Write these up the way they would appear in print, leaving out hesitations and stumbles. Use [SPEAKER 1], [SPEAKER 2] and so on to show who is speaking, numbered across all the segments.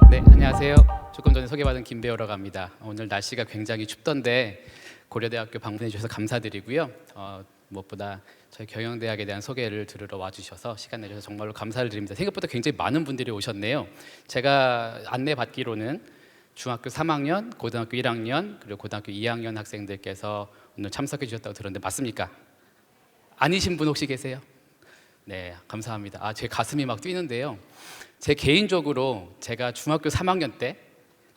[SPEAKER 1] 네, 안녕하세요. 조금 전에 소개받은 김배우라고 합니다. 오늘 날씨가 굉장히 춥던데 고려대학교 방문해 주셔서 감사드리고요. 무엇보다 저희 경영대학에 대한 소개를 들으러 와주셔서 시간 내주셔서 정말로 감사를 드립니다. 생각보다 굉장히 많은 분들이 오셨네요. 제가 안내받기로는 중학교 3학년, 고등학교 1학년, 그리고 고등학교 2학년 학생들께서 오늘 참석해 주셨다고 들었는데 맞습니까? 아니신 분 혹시 계세요? 네, 감사합니다. 제 가슴이 막 뛰는데요. 제 개인적으로 제가 중학교 3학년 때,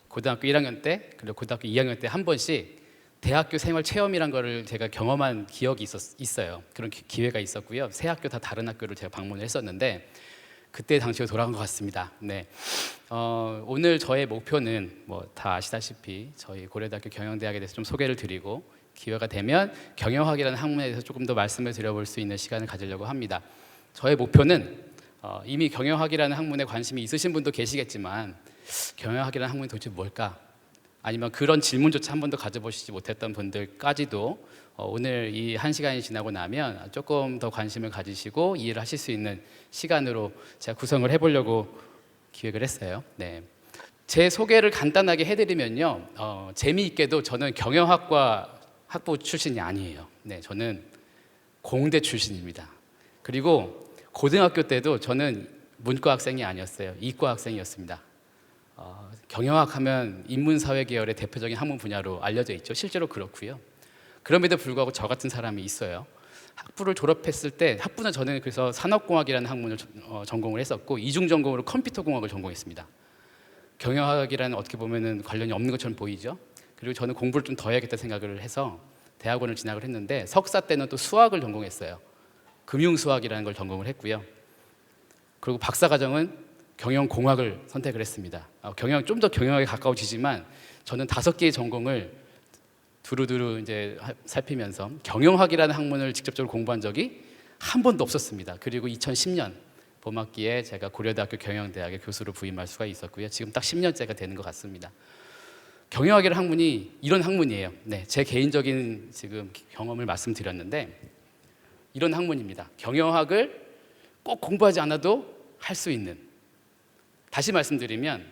[SPEAKER 1] 고등학교 1학년 때, 그리고 고등학교 2학년 때 한 번씩 대학교 생활 체험이란 거를 제가 경험한 기억이 있어요. 그런 기회가 있었고요. 세 학교 다 다른 학교를 제가 방문을 했었는데 그때 당시로 돌아간 것 같습니다. 네, 오늘 저의 목표는 뭐 다 아시다시피 저희 고려대학교 경영대학에 대해서 좀 소개를 드리고 기회가 되면 경영학이라는 학문에 대해서 조금 더 말씀을 드려볼 수 있는 시간을 가지려고 합니다. 저의 목표는 이미 경영학이라는 학문에 관심이 있으신 분도 계시겠지만 경영학이라는 학문이 도대체 뭘까? 아니면 그런 질문조차 한 번도 가져보시지 못했던 분들까지도 오늘 이 한 시간이 지나고 나면 조금 더 관심을 가지시고 이해를 하실 수 있는 시간으로 제가 구성을 해보려고 기획을 했어요. 네. 제 소개를 간단하게 해드리면요, 재미있게도 저는 경영학과 학부 출신이 아니에요. 네, 저는 공대 출신입니다. 그리고 고등학교 때도 저는 문과 학생이 아니었어요. 이과 학생이었습니다. 경영학 하면 인문사회 계열의 대표적인 학문 분야로 알려져 있죠. 실제로 그렇고요. 그럼에도 불구하고 저 같은 사람이 있어요. 학부를 졸업했을 때, 학부는 저는 그래서 산업공학이라는 학문을 전공을 했었고 이중 전공으로 컴퓨터공학을 전공했습니다. 경영학이라는 어떻게 보면은 관련이 없는 것처럼 보이죠. 그리고 저는 공부를 좀 더 해야겠다 생각을 해서 대학원을 진학을 했는데 석사 때는 또 수학을 전공했어요. 금융수학이라는 걸 전공을 했고요. 그리고 박사과정은 경영공학을 선택을 했습니다. 경영 좀 더 경영학에 가까워지지만 저는 5개의 전공을 두루두루 이제 살피면서 경영학이라는 학문을 직접적으로 공부한 적이 한 번도 없었습니다. 그리고 2010년 봄학기에 제가 고려대학교 경영대학의 교수로 부임할 수가 있었고요. 지금 딱 10년째가 되는 것 같습니다. 경영학이라는 학문이 이런 학문이에요. 네, 제 개인적인 지금 경험을 말씀드렸는데 이런 학문입니다. 경영학을 꼭 공부하지 않아도 할 수 있는, 다시 말씀드리면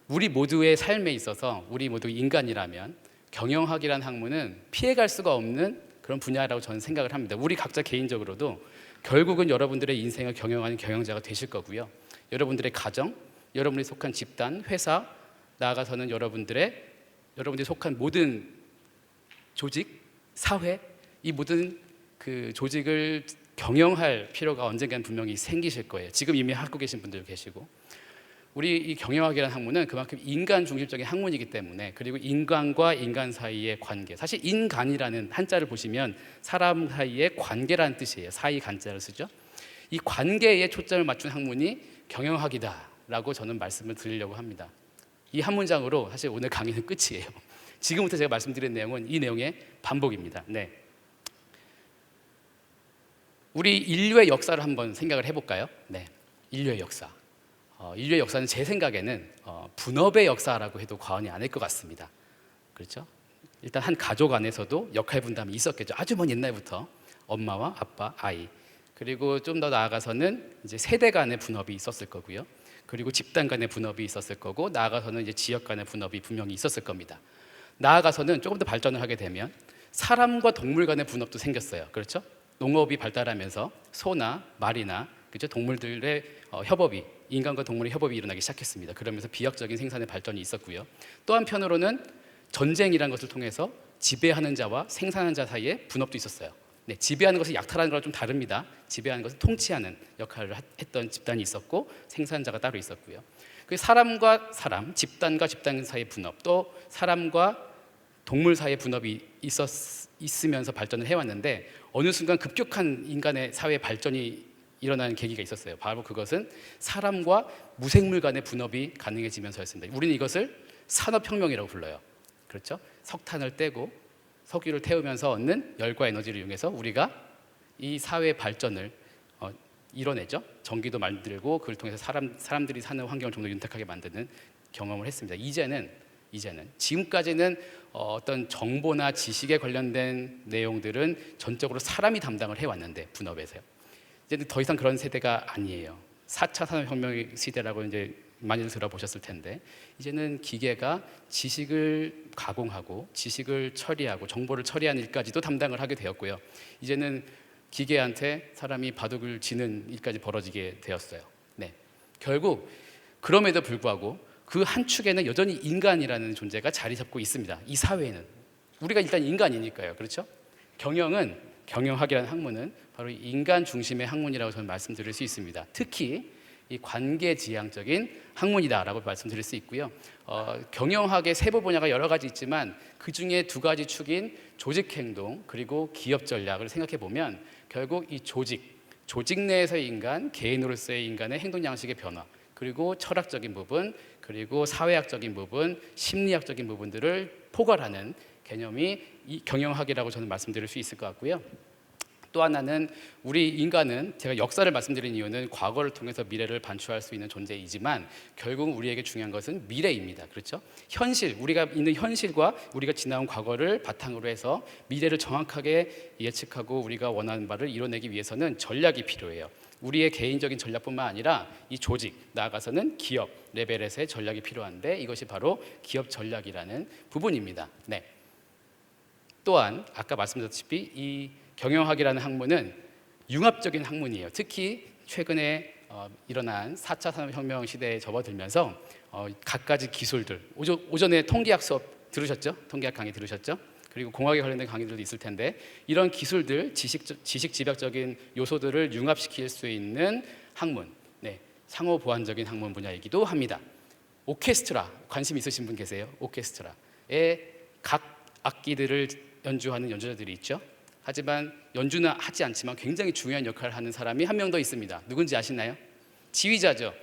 [SPEAKER 1] 우리 모두의 삶에 있어서 우리 모두 인간이라면 경영학이라는 학문은 피해갈 수가 없는 그런 분야라고 저는 생각을 합니다. 우리 각자 개인적으로도 결국은 여러분들의 인생을 경영하는 경영자가 되실 거고요. 여러분들의 가정, 여러분이 속한 집단, 회사, 나아가서는 여러분들이 속한 모든 조직, 사회, 이 모든 그 조직을 경영할 필요가 언젠가는 분명히 생기실 거예요. 지금 이미 하고 계신 분들 계시고, 우리 이 경영학이라는 학문은 그만큼 인간 중심적인 학문이기 때문에, 그리고 인간과 인간 사이의 관계, 사실 인간이라는 한자를 보시면 사람 사이의 관계라는 뜻이에요. 사이 간자를 쓰죠. 이 관계에 초점을 맞춘 학문이 경영학이다라고 저는 말씀을 드리려고 합니다. 이 한 문장으로 사실 오늘 강의는 끝이에요. 지금부터 제가 말씀드린 내용은 이 내용의 반복입니다. 네. 우리 인류의 역사를 한번 생각을 해볼까요? 네, 인류의 역사. 인류의 역사는 제 생각에는 분업의 역사라고 해도 과언이 아닐 것 같습니다. 그렇죠? 일단 한 가족 안에서도 역할 분담이 있었겠죠. 아주 먼 옛날부터 엄마와 아빠, 아이, 그리고 좀 더 나아가서는 이제 세대 간의 분업이 있었을 거고요. 그리고 집단 간의 분업이 있었을 거고, 나아가서는 이제 지역 간의 분업이 분명히 있었을 겁니다. 나아가서는 조금 더 발전을 하게 되면 사람과 동물 간의 분업도 생겼어요. 그렇죠? 농업이 발달하면서 소나 말이나, 그렇죠? 동물들의 협업이, 인간과 동물의 협업이 일어나기 시작했습니다. 그러면서 비약적인 생산의 발전이 있었고요. 또 한편으로는 전쟁이라는 것을 통해서 지배하는 자와 생산하는 자 사이에 분업도 있었어요. 네, 지배하는 것은 약탈하는 거랑 좀 다릅니다. 지배하는 것은 통치하는 역할을 했던 집단이 있었고, 생산자가 따로 있었고요. 그 사람과 사람, 집단과 집단 사이의 분업, 또 사람과 동물 사이의 분업이 있으면서 발전을 해왔는데, 어느 순간 급격한 인간의 사회 발전이 일어나는 계기가 있었어요. 바로 그것은 사람과 무생물 간의 분업이 가능해지면서였습니다. 우리는 이것을 산업혁명이라고 불러요. 그렇죠? 석탄을 떼고 석유를 태우면서 얻는 열과 에너지를 이용해서 우리가 이 사회 발전을 이뤄내죠. 전기도 만들고 그걸 통해서 사람들이 사는 환경을 좀 더 윤택하게 만드는 경험을 했습니다. 이제는 이제는. 지금까지는 어떤 정보나 지식에 관련된 내용들은 전적으로 사람이 담당을 해왔는데, 분업에서요. 이제는 더 이상 그런 세대가 아니에요. 4차 산업혁명 시대라고 이제 많이들 들어보셨을 텐데, 이제는 기계가 지식을 가공하고 지식을 처리하고 정보를 처리하는 일까지도 담당을 하게 되었고요. 이제는 기계한테 사람이 바둑을 지는 일까지 벌어지게 되었어요. 네. 결국 그럼에도 불구하고 그 한 축에는 여전히 인간이라는 존재가 자리 잡고 있습니다. 이 사회에는 우리가 일단 인간이니까요. 그렇죠? 경영학이라는 학문은 바로 인간 중심의 학문이라고 저는 말씀드릴 수 있습니다. 특히 이 관계지향적인 학문이다라고 말씀드릴 수 있고요. 경영학의 세부 분야가 여러 가지 있지만 그 중에 두 가지 축인 조직행동 그리고 기업전략을 생각해 보면 결국 이 조직 내에서의 인간, 개인으로서의 인간의 행동 양식의 변화, 그리고 철학적인 부분, 그리고 사회학적인 부분, 심리학적인 부분들을 포괄하는 개념이 이 경영학이라고 저는 말씀드릴 수 있을 것 같고요. 또 하나는 우리 인간은, 제가 역사를 말씀드린 이유는 과거를 통해서 미래를 반추할 수 있는 존재이지만 결국 우리에게 중요한 것은 미래입니다. 그렇죠? 현실, 우리가 있는 현실과 우리가 지나온 과거를 바탕으로 해서 미래를 정확하게 예측하고 우리가 원하는 바를 이뤄내기 위해서는 전략이 필요해요. 우리의 개인적인 전략뿐만 아니라 이 조직, 나아가서는 기업 레벨에서의 전략이 필요한데 이것이 바로 기업 전략이라는 부분입니다. 네. 또한 아까 말씀드렸다시피 이 경영학이라는 학문은 융합적인 학문이에요. 특히 최근에 일어난 4차 산업혁명 시대에 접어들면서 갖가지 기술들, 오전에 통계학 수업 들으셨죠? 통계학 강의 들으셨죠? 그리고 공학에 관련된 강의들도 있을 텐데 이런 기술들, 지식 집약적인 요소들을 융합시킬 수 있는 학문, 네, 상호 보완적인 학문 분야이기도 합니다. 오케스트라 관심 있으신 분 계세요? 오케스트라의 각 악기들을 연주하는 연주자들이 있죠. 하지만 연주는 하지 않지만 굉장히 중요한 역할을 하는 사람이 한 명 더 있습니다. 누군지 아시나요? 지휘자죠.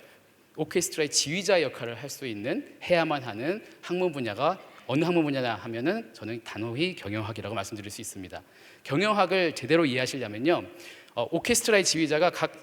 [SPEAKER 1] 오케스트라의 지휘자 역할을 할 수 있는, 해야만 하는 학문 분야가 어느 학문 분야냐 하면은 저는 단호히 경영학이라고 말씀드릴 수 있습니다. 경영학을 제대로 이해하시려면요, 오케스트라의 지휘자가 각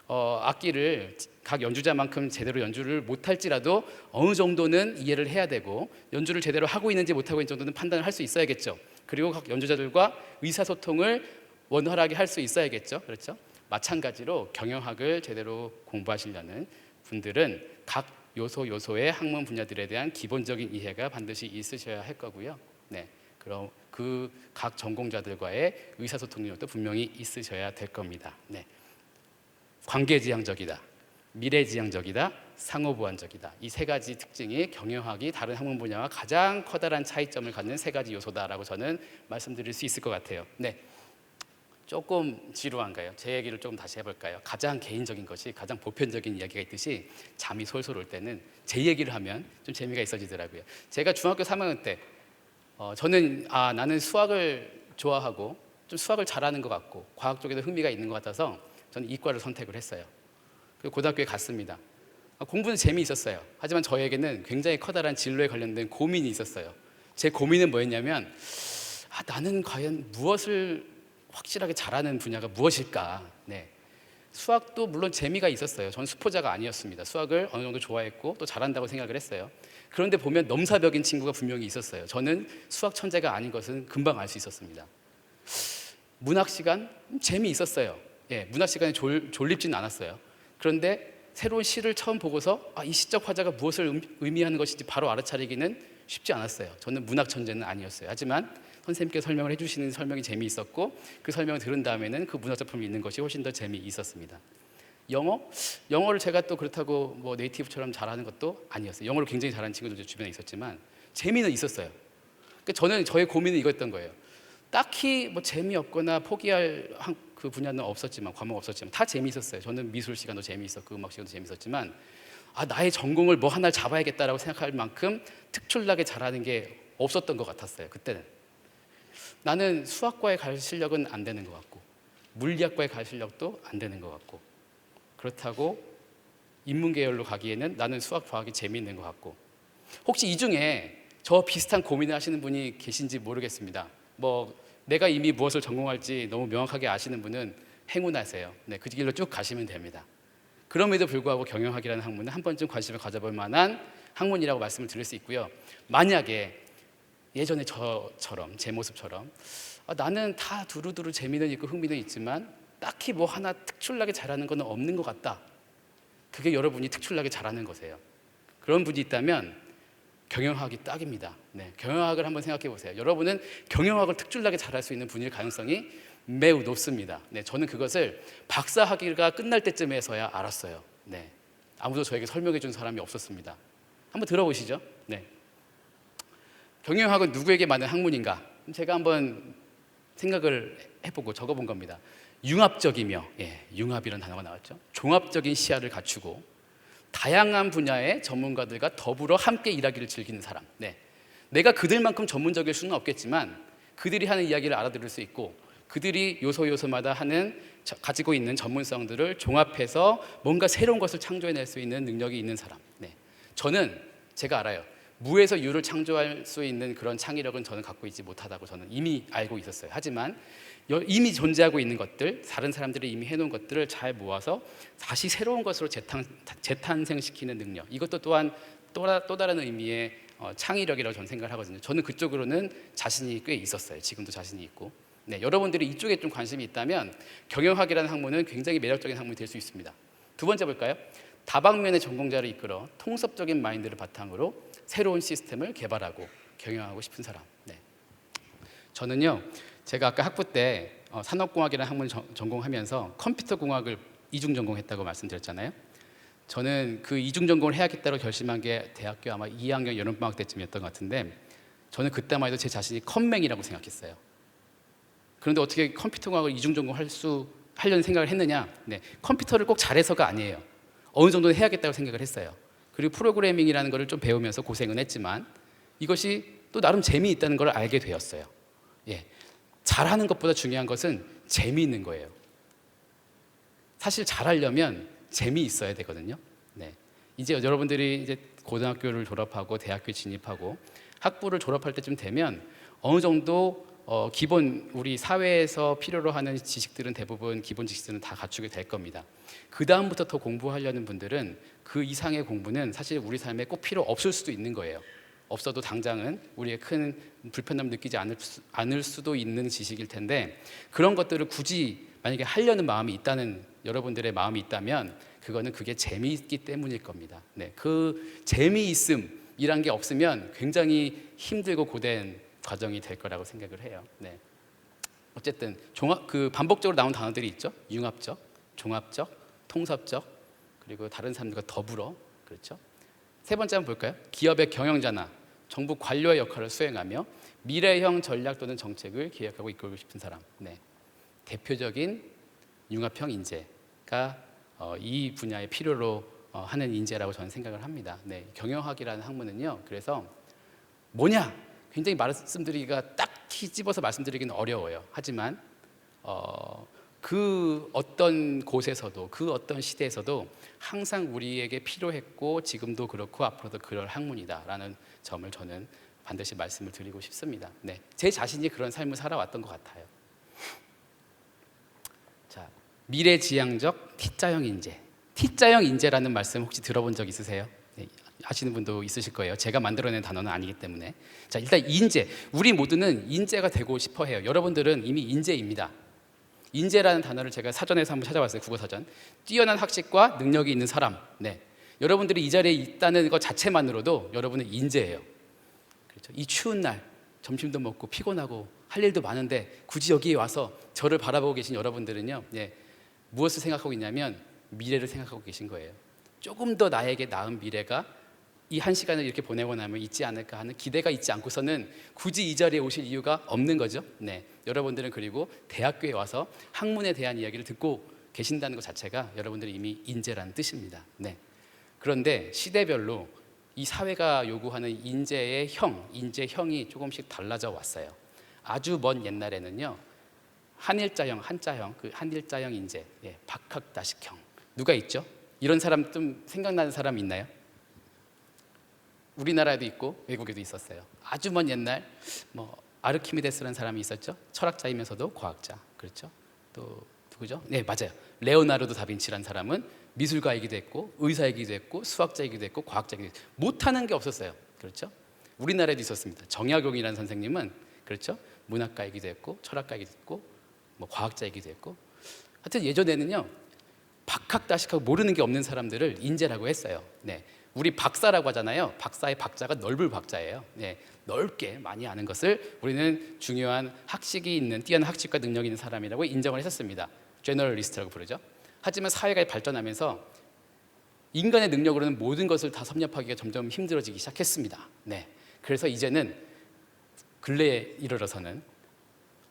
[SPEAKER 1] 악기를 각 연주자만큼 제대로 연주를 못할지라도 어느 정도는 이해를 해야 되고 연주를 제대로 하고 있는지 못하고 있는 정도는 판단을 할 수 있어야겠죠. 그리고 각 연주자들과 의사소통을 원활하게 할 수 있어야겠죠. 그렇죠? 마찬가지로 경영학을 제대로 공부하시려는 분들은 각 요소의 학문 분야들에 대한 기본적인 이해가 반드시 있으셔야 할 거고요. 네, 그럼 그 각 전공자들과의 의사소통력도 분명히 있으셔야 될 겁니다. 네, 관계지향적이다, 미래지향적이다, 상호보완적이다. 이 세 가지 특징이 경영학이 다른 학문 분야와 가장 커다란 차이점을 갖는 세 가지 요소다라고 저는 말씀드릴 수 있을 것 같아요. 네, 조금 지루한가요? 제 얘기를 조금 다시 해볼까요? 가장 개인적인 것이, 가장 보편적인 이야기가 있듯이 잠이 솔솔 올 때는 제 얘기를 하면 좀 재미가 있어지더라고요. 제가 중학교 3학년 때 저는 나는 수학을 좋아하고 좀 수학을 잘하는 것 같고 과학 쪽에도 흥미가 있는 것 같아서 저는 이과를 선택을 했어요. 그리고 고등학교에 갔습니다. 공부는 재미있었어요. 하지만 저에게는 굉장히 커다란 진로에 관련된 고민이 있었어요. 제 고민은 뭐였냐면 나는 과연 무엇을 확실하게 잘하는 분야가 무엇일까? 네. 수학도 물론 재미가 있었어요. 저는 수포자가 아니었습니다. 수학을 어느 정도 좋아했고 또 잘한다고 생각을 했어요. 그런데 보면 넘사벽인 친구가 분명히 있었어요. 저는 수학 천재가 아닌 것은 금방 알 수 있었습니다. 문학 시간 재미있었어요. 예, 문학 시간에 졸립지는 않았어요. 그런데 새로운 시를 처음 보고서 이 시적 화자가 무엇을 의미하는 것인지 바로 알아차리기는 쉽지 않았어요. 저는 문학 천재는 아니었어요. 하지만 선생님께서 설명을 해주시는 설명이 재미있었고 그 설명을 들은 다음에는 그 문학 작품을 읽는 것이 훨씬 더 재미있었습니다. 영어를 제가 또 그렇다고 뭐 네이티브처럼 잘하는 것도 아니었어요. 영어를 굉장히 잘하는 친구들도 주변에 있었지만 재미는 있었어요. 그러니까 저는 저의 고민은 이거였던 거예요. 딱히 뭐 재미없거나 포기할 그 분야는 없었지만, 과목 없었지만 다 재미있었어요. 저는 미술 시간도 재미있었고 음악 시간도 재미있었지만 나의 전공을 뭐 하나를 잡아야겠다라고 생각할 만큼 특출나게 잘하는 게 없었던 것 같았어요. 그때는 나는 수학과에 갈 실력은 안 되는 것 같고 물리학과에 갈 실력도 안 되는 것 같고, 그렇다고 인문계열로 가기에는 나는 수학 과학이 재미있는 것 같고, 혹시 이 중에 저 비슷한 고민을 하시는 분이 계신지 모르겠습니다. 뭐 내가 이미 무엇을 전공할지 너무 명확하게 아시는 분은 행운하세요. 네, 그 길로 쭉 가시면 됩니다. 그럼에도 불구하고 경영학이라는 학문은 한 번쯤 관심을 가져볼 만한 학문이라고 말씀을 드릴 수 있고요. 만약에 예전에 저처럼 제 모습처럼 나는 다 두루두루 재미는 있고 흥미는 있지만 딱히 뭐 하나 특출나게 잘하는 건 없는 것 같다. 그게 여러분이 특출나게 잘하는 거세요. 그런 분이 있다면 경영학이 딱입니다. 네, 경영학을 한번 생각해 보세요. 여러분은 경영학을 특출나게 잘할 수 있는 분일 가능성이 매우 높습니다. 네, 저는 그것을 박사학위가 끝날 때쯤에서야 알았어요. 네, 아무도 저에게 설명해 준 사람이 없었습니다. 한번 들어보시죠. 네, 경영학은 누구에게 맞는 학문인가? 제가 한번 생각을 해보고 적어본 겁니다. 융합적이며, 융합이라는 단어가 나왔죠. 종합적인 시야를 갖추고 다양한 분야의 전문가들과 더불어 함께 일하기를 즐기는 사람. 네, 내가 그들만큼 전문적일 수는 없겠지만 그들이 하는 이야기를 알아들을 수 있고 그들이 요소요소마다 가지고 있는 전문성들을 종합해서 뭔가 새로운 것을 창조해낼 수 있는 능력이 있는 사람. 네, 제가 알아요. 무에서 유를 창조할 수 있는 그런 창의력은 저는 갖고 있지 못하다고 저는 이미 알고 있었어요. 하지만 이미 존재하고 있는 것들, 다른 사람들이 이미 해놓은 것들을 잘 모아서 다시 새로운 것으로 재탄생시키는 능력, 이것도 또한 또 다른 의미의 창의력이라고 저는 생각을 하거든요. 저는 그쪽으로는 자신이 꽤 있었어요. 지금도 자신이 있고. 네, 여러분들이 이쪽에 좀 관심이 있다면 경영학이라는 학문은 굉장히 매력적인 학문이 될 수 있습니다. 두 번째 볼까요? 다방면의 전공자를 이끌어 통섭적인 마인드를 바탕으로 새로운 시스템을 개발하고 경영하고 싶은 사람. 네. 저는요, 제가 아까 학부 때 산업공학이라는 학문을 전공하면서 컴퓨터공학을 이중 전공했다고 말씀드렸잖아요. 저는 그 이중 전공을 해야겠다고 결심한 게 대학교 아마 2학년 여름방학 때쯤이었던 것 같은데 저는 그때만 해도 제 자신이 컴맹이라고 생각했어요. 그런데 어떻게 컴퓨터공학을 이중 전공하려는 생각을 했느냐? 네, 컴퓨터를 꼭 잘해서가 아니에요. 어느 정도는 해야겠다고 생각을 했어요. 그리고 프로그래밍이라는 것을 좀 배우면서 고생은 했지만 이것이 또 나름 재미있다는 걸 알게 되었어요. 예, 잘하는 것보다 중요한 것은 재미있는 거예요. 사실 잘하려면 재미있어야 되거든요. 네, 이제 여러분들이 이제 고등학교를 졸업하고 대학교에 진입하고 학부를 졸업할 때쯤 되면 어느 정도 기본 우리 사회에서 필요로 하는 지식들은 대부분 기본 지식들은 다 갖추게 될 겁니다. 그 다음부터 더 공부하려는 분들은 그 이상의 공부는 사실 우리 삶에 꼭 필요 없을 수도 있는 거예요. 없어도 당장은 우리의 큰 불편함을 느끼지 않을 수도 있는 지식일 텐데 그런 것들을 굳이 만약에 하려는 마음이 있다는 여러분들의 마음이 있다면 그게 재미있기 때문일 겁니다. 네, 그 재미있음이란 게 없으면 굉장히 힘들고 고된 과정이 될 거라고 생각을 해요. 네. 어쨌든 반복적으로 나온 단어들이 있죠. 융합적, 종합적, 통섭적, 그리고 다른 사람들과 더불어, 그렇죠. 세 번째 한번 볼까요? 기업의 경영자나 정부 관료의 역할을 수행하며 미래형 전략 또는 정책을 기획하고 이끌고 싶은 사람. 네. 대표적인 융합형 인재가 이 분야에 필요로 하는 인재라고 저는 생각을 합니다. 네. 경영학이라는 학문은요. 그래서 뭐냐? 굉장히 말씀드리기가 딱히 집어서 말씀드리기는 어려워요. 하지만 그 어떤 곳에서도 그 어떤 시대에서도 항상 우리에게 필요했고 지금도 그렇고 앞으로도 그럴 학문이다라는 점을 저는 반드시 말씀을 드리고 싶습니다. 네, 제 자신이 그런 삶을 살아왔던 것 같아요. 자, 미래지향적 T자형 인재. T자형 인재라는 말씀 혹시 들어본 적 있으세요? 네, 아시는 분도 있으실 거예요. 제가 만들어낸 단어는 아니기 때문에. 자, 일단 인재. 우리 모두는 인재가 되고 싶어 해요. 여러분들은 이미 인재입니다. 인재라는 단어를 제가 사전에서 한번 찾아봤어요. 국어사전. 뛰어난 학식과 능력이 있는 사람. 네, 여러분들이 이 자리에 있다는 것 자체만으로도 여러분은 인재예요. 그렇죠? 이 추운 날 점심도 먹고 피곤하고 할 일도 많은데 굳이 여기에 와서 저를 바라보고 계신 여러분들은요, 네, 무엇을 생각하고 있냐면 미래를 생각하고 계신 거예요. 조금 더 나에게 나은 미래가 이 한 시간을 이렇게 보내고 나면 있지 않을까 하는 기대가 있지 않고서는 굳이 이 자리에 오실 이유가 없는 거죠. 네, 여러분들은 그리고 대학교에 와서 학문에 대한 이야기를 듣고 계신다는 것 자체가 여러분들이 이미 인재라는 뜻입니다. 네, 그런데 시대별로 이 사회가 요구하는 인재형이 조금씩 달라져 왔어요. 아주 먼 옛날에는요, 한자형, 그 한일자형 인재, 박학다식형 누가 있죠? 이런 사람 좀 생각나는 사람 있나요? 우리나라에도 있고 외국에도 있었어요. 아주 먼 옛날 아르키메데스라는 사람이 있었죠. 철학자이면서도 과학자. 그렇죠. 또 누구죠? 네, 맞아요. 레오나르도 다빈치라는 사람은 미술가이기도 했고 의사이기도 했고 수학자이기도 했고 과학자이기도 했고 못하는 게 없었어요. 그렇죠? 우리나라에도 있었습니다. 정약용이라는 선생님은 그렇죠? 문학가이기도 했고 철학가이기도 했고 뭐 과학자이기도 했고 하여튼 예전에는요 박학다식하고 모르는 게 없는 사람들을 인재라고 했어요. 네, 우리 박사라고 하잖아요. 박사의 박자가 넓을 박자예요. 네, 넓게 많이 아는 것을 우리는 중요한 학식이 있는 뛰어난 학식과 능력이 있는 사람이라고 인정을 했었습니다. 제너럴리스트라고 부르죠. 하지만 사회가 발전하면서 인간의 능력으로는 모든 것을 다 섭렵하기가 점점 힘들어지기 시작했습니다. 네, 그래서 이제는 근래에 이르러서는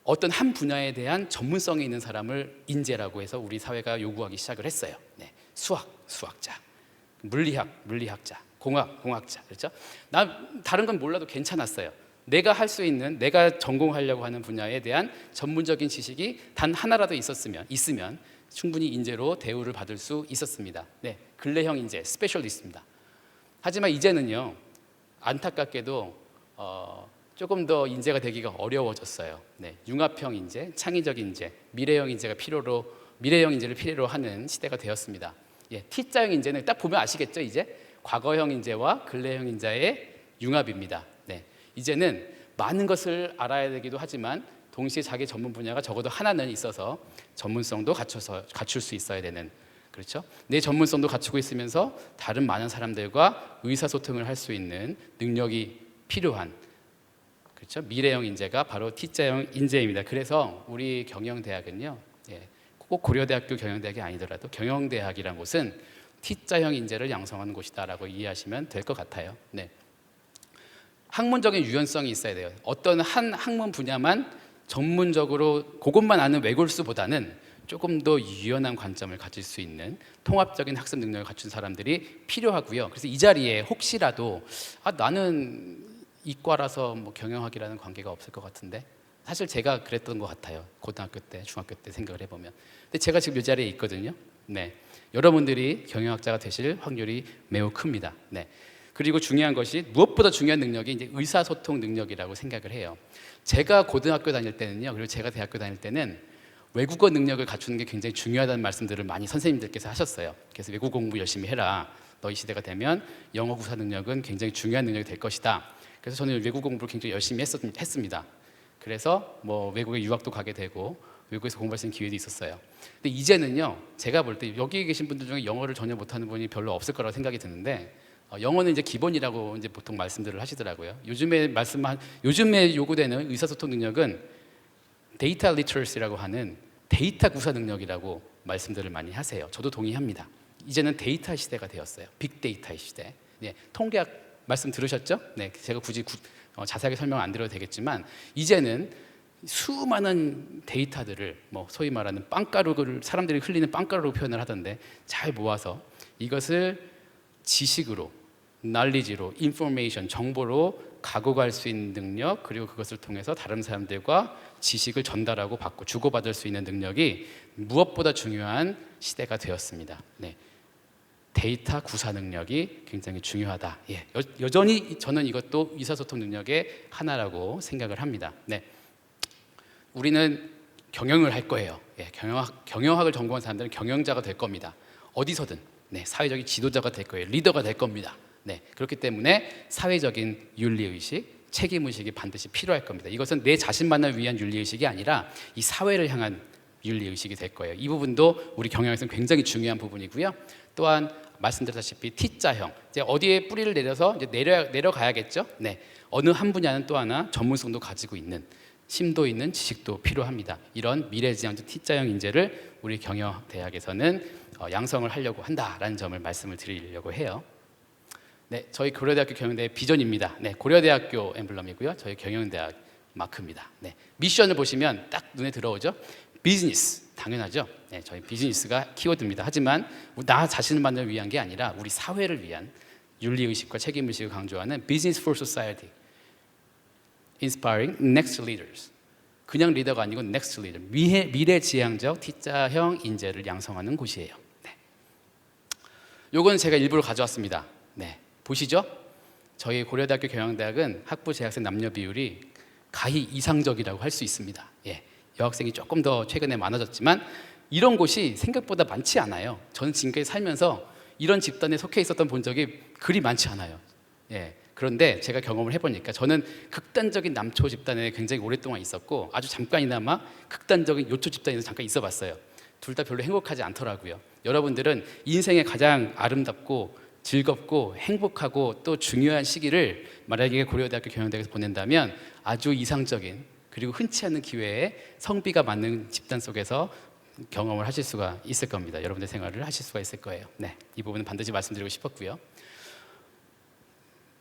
[SPEAKER 1] 어떤 한 분야에 대한 전문성이 있는 사람을 인재라고 해서 우리 사회가 요구하기 시작을 했어요. 네, 수학자, 물리학자, 공학자, 그렇죠? 나 다른 건 몰라도 괜찮았어요. 내가 할 수 있는, 내가 전공하려고 하는 분야에 대한 전문적인 지식이 단 하나라도 있으면 충분히 인재로 대우를 받을 수 있었습니다. 네, 근래형 인재, 스페셜리스트입니다. 하지만 이제는요, 안타깝게도 조금 더 인재가 되기가 어려워졌어요. 네, 융합형 인재, 창의적 인재, 미래형 인재를 필요로 하는 시대가 되었습니다. 예, T자형 인재는 딱 보면 아시겠죠? 이제 과거형 인재와 근래형 인재의 융합입니다. 네, 이제는 많은 것을 알아야 되기도 하지만 동시에 자기 전문 분야가 적어도 하나는 있어서 전문성도 갖출 수 있어야 되는, 그렇죠? 내 전문성도 갖추고 있으면서 다른 많은 사람들과 의사소통을 할 수 있는 능력이 필요한, 그렇죠? 미래형 인재가 바로 T자형 인재입니다. 그래서 우리 경영대학은요, 꼭 고려대학교 경영대학이 아니더라도 경영대학이란 곳은 T자형 인재를 양성하는 곳이다라고 이해하시면 될 것 같아요. 네. 학문적인 유연성이 있어야 돼요. 어떤 한 학문 분야만 전문적으로 그것만 아는 외골수보다는 조금 더 유연한 관점을 가질 수 있는 통합적인 학습 능력을 갖춘 사람들이 필요하고요. 그래서 이 자리에 혹시라도 나는 이과라서 뭐 경영학이라는 관계가 없을 것 같은데, 사실 제가 그랬던 것 같아요. 고등학교 때, 중학교 때 생각을 해보면. 근데 제가 지금 이 자리에 있거든요. 네, 여러분들이 경영학자가 되실 확률이 매우 큽니다. 네. 그리고 중요한 것이, 무엇보다 중요한 능력이 이제 의사소통 능력이라고 생각을 해요. 제가 고등학교 다닐 때는요, 그리고 제가 대학교 다닐 때는 외국어 능력을 갖추는 게 굉장히 중요하다는 말씀들을 많이 선생님들께서 하셨어요. 그래서 외국 공부 열심히 해라. 너희 시대가 되면 영어 구사 능력은 굉장히 중요한 능력이 될 것이다. 그래서 저는 외국 공부를 굉장히 열심히 했습니다. 그래서 뭐 외국에 유학도 가게 되고 외국에서 공부할 수 있는 기회도 있었어요. 근데 이제는요, 제가 볼 때 여기 계신 분들 중에 영어를 전혀 못하는 분이 별로 없을 거라고 생각이 드는데, 영어는 이제 기본이라고 이제 보통 말씀들을 하시더라고요. 요즘에 요구되는 의사소통 능력은 데이터 리터러시라고 하는 데이터 구사 능력이라고 말씀들을 많이 하세요. 저도 동의합니다. 이제는 데이터 시대가 되었어요. 빅데이터의 시대. 네, 통계학 말씀 들으셨죠? 네, 제가 굳이 자세하게 설명 안 드려도 되겠지만, 이제는 수많은 데이터들을 뭐 소위 말하는 빵가루를, 사람들이 흘리는 빵가루로 표현을 하던데, 잘 모아서 이것을 지식으로, knowledge로, information, 정보로 가고갈 수 있는 능력, 그리고 그것을 통해서 다른 사람들과 지식을 전달하고 받고 주고받을 수 있는 능력이 무엇보다 중요한 시대가 되었습니다. 네, 데이터 구사 능력이 굉장히 중요하다. 예, 여전히 저는 이것도 의사소통 능력의 하나라고 생각을 합니다. 네, 우리는 경영을 할 거예요. 예, 경영학을 전공한 사람들은 경영자가 될 겁니다. 어디서든. 네, 사회적인 지도자가 될 거예요. 리더가 될 겁니다. 네, 그렇기 때문에 사회적인 윤리의식, 책임의식이 반드시 필요할 겁니다. 이것은 내 자신만을 위한 윤리의식이 아니라 이 사회를 향한 윤리의식이 될 거예요. 이 부분도 우리 경영에서는 굉장히 중요한 부분이고요. 또한 말씀드렸다시피 T자형, 이제 어디에 뿌리를 내려서 이제 내려가야겠죠. 네, 어느 한 분야는 또 하나 전문성도 가지고 있는, 심도 있는 지식도 필요합니다. 이런 미래지향적 T자형 인재를 우리 경영대학에서는 양성을 하려고 한다라는 점을 말씀을 드리려고 해요. 네, 저희 고려대학교 경영대의 비전입니다. 네, 고려대학교 엠블럼이고요. 저희 경영대학 마크입니다. 네, 미션을 보시면 딱 눈에 들어오죠. 비즈니스, 당연하죠. 네, 저희 비즈니스가 키워드입니다. 하지만 나 자신만을 위한 게 아니라 우리 사회를 위한 윤리의식과 책임의식을 강조하는 Business for Society, Inspiring Next Leaders. 그냥 리더가 아니고 Next Leader, 미래지향적 T자형 인재를 양성하는 곳이에요. 네. 요건 제가 일부러 가져왔습니다. 네, 보시죠. 저희 고려대학교 경영대학은 학부 재학생 남녀 비율이 가히 이상적이라고 할 수 있습니다. 예, 여학생이 조금 더 최근에 많아졌지만 이런 곳이 생각보다 많지 않아요. 저는 지금까지 살면서 이런 집단에 속해 있었던 본 적이 그리 많지 않아요. 예. 그런데 제가 경험을 해보니까 저는 극단적인 남초 집단에 굉장히 오랫동안 있었고 아주 잠깐이나마 극단적인 요초 집단에서 잠깐 있어봤어요. 둘 다 별로 행복하지 않더라고요. 여러분들은 인생의 가장 아름답고 즐겁고 행복하고 또 중요한 시기를 만약에 고려대학교 경영대학에서 보낸다면 아주 이상적인 그리고 흔치 않은 기회에 성비가 맞는 집단 속에서 경험을 하실 수가 있을 겁니다. 여러분의 생활을 하실 수가 있을 거예요. 네, 이 부분은 반드시 말씀드리고 싶었고요.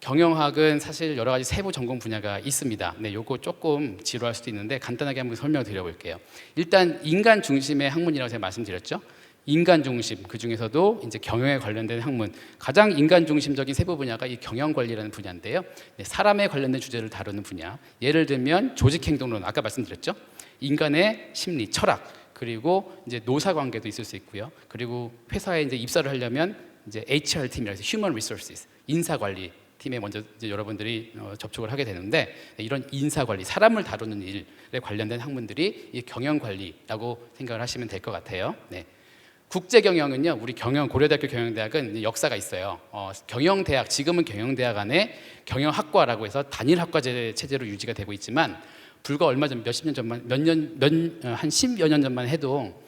[SPEAKER 1] 경영학은 사실 여러 가지 세부 전공 분야가 있습니다. 네, 요거 조금 지루할 수도 있는데 간단하게 한번 설명을 드려볼게요. 일단 인간 중심의 학문이라고 제가 말씀드렸죠. 인간 중심, 그 중에서도 이제 경영에 관련된 학문, 가장 인간 중심적인 세부 분야가 이 경영 관리라는 분야인데요. 네, 사람에 관련된 주제를 다루는 분야. 예를 들면 조직 행동론, 아까 말씀드렸죠. 인간의 심리, 철학, 그리고 이제 노사 관계도 있을 수 있고요. 그리고 회사에 이제 입사를 하려면 이제 HR 팀이라고 해서 Human Resources, 인사 관리 팀에 먼저 이제 여러분들이 접촉을 하게 되는데 이런 인사 관리, 사람을 다루는 일에 관련된 학문들이 이 경영 관리라고 생각을 하시면 될 것 같아요. 네. 국제 경영은요, 우리 고려대학교 경영대학은 역사가 있어요. 경영대학, 지금은 경영대학 안에 경영학과라고 해서 단일학과 체제로 유지가 되고 있지만 불과 얼마 전, 몇십 년 전만, 한 10여 년 전만 해도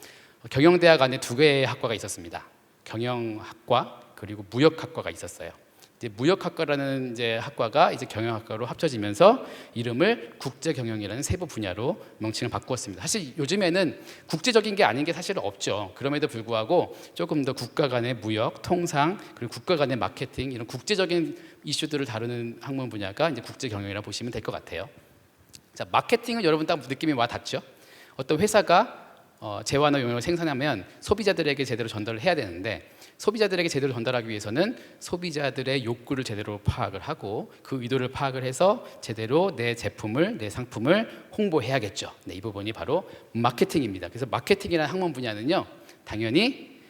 [SPEAKER 1] 경영대학 안에 두 개의 학과가 있었습니다. 경영학과 그리고 무역학과가 있었어요. 이제 무역학과라는 이제 학과가 이제 경영학과로 합쳐지면서 이름을 국제경영이라는 세부 분야로 명칭을 바꾸었습니다. 사실 요즘에는 국제적인 게 아닌 게 사실 없죠. 그럼에도 불구하고 조금 더 국가 간의 무역, 통상, 그리고 국가 간의 마케팅 이런 국제적인 이슈들을 다루는 학문 분야가 이제 국제경영이라고 보시면 될 것 같아요. 자, 마케팅은 여러분 딱 느낌이 와 닿죠? 어떤 회사가 재화나 용역을 생산하면 소비자들에게 제대로 전달을 해야 되는데 소비자들에게 제대로 전달하기 위해서는 소비자들의 욕구를 제대로 파악을 하고 그 의도를 파악을 해서 제대로 내 제품을, 내 상품을 홍보해야겠죠. 네, 이 부분이 바로 마케팅입니다. 그래서 마케팅이라는 학문 분야는요, 당연히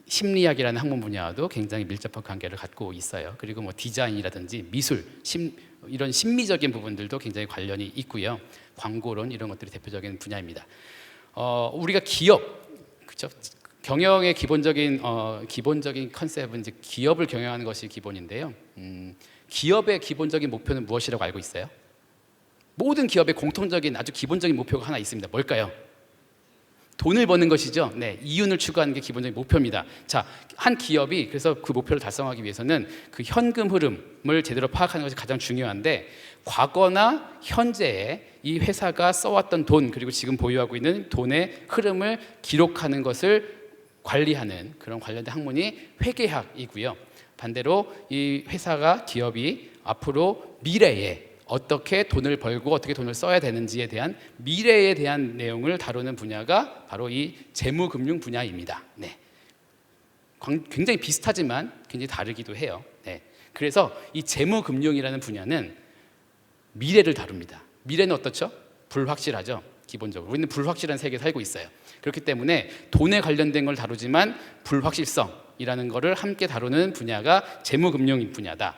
[SPEAKER 1] 심리학이라는 학문 분야와도 굉장히 밀접한 관계를 갖고 있어요. 그리고 뭐 디자인이라든지 미술, 이런 심미적인 부분들도 굉장히 관련이 있고요. 광고론 이런 것들이 대표적인 분야입니다. 우리가 기업, 그렇죠? 경영의 기본적인 컨셉은 이제 기업을 경영하는 것이 기본인데요. 기업의 기본적인 목표는 무엇이라고 알고 있어요? 모든 기업의 공통적인 아주 기본적인 목표가 하나 있습니다. 뭘까요? 돈을 버는 것이죠. 네, 이윤을 추구하는 게 기본적인 목표입니다. 자, 한 기업이 그래서 그 목표를 달성하기 위해서는 그 현금 흐름을 제대로 파악하는 것이 가장 중요한데 과거나 현재에 이 회사가 써왔던 돈 그리고 지금 보유하고 있는 돈의 흐름을 기록하는 것을 관리하는 그런 관련된 학문이 회계학이고요. 반대로 이 회사가 기업이 앞으로 미래에 어떻게 돈을 벌고 어떻게 돈을 써야 되는지에 대한 미래에 대한 내용을 다루는 분야가 바로 이 재무금융 분야입니다. 네. 굉장히 비슷하지만 굉장히 다르기도 해요. 네. 그래서 이 재무금융이라는 분야는 미래를 다룹니다. 미래는 어떻죠? 불확실하죠. 기본적으로 우리는 불확실한 세계에 살고 있어요. 그렇기 때문에 돈에 관련된 걸 다루지만 불확실성이라는 거를 함께 다루는 분야가 재무금융 분야다.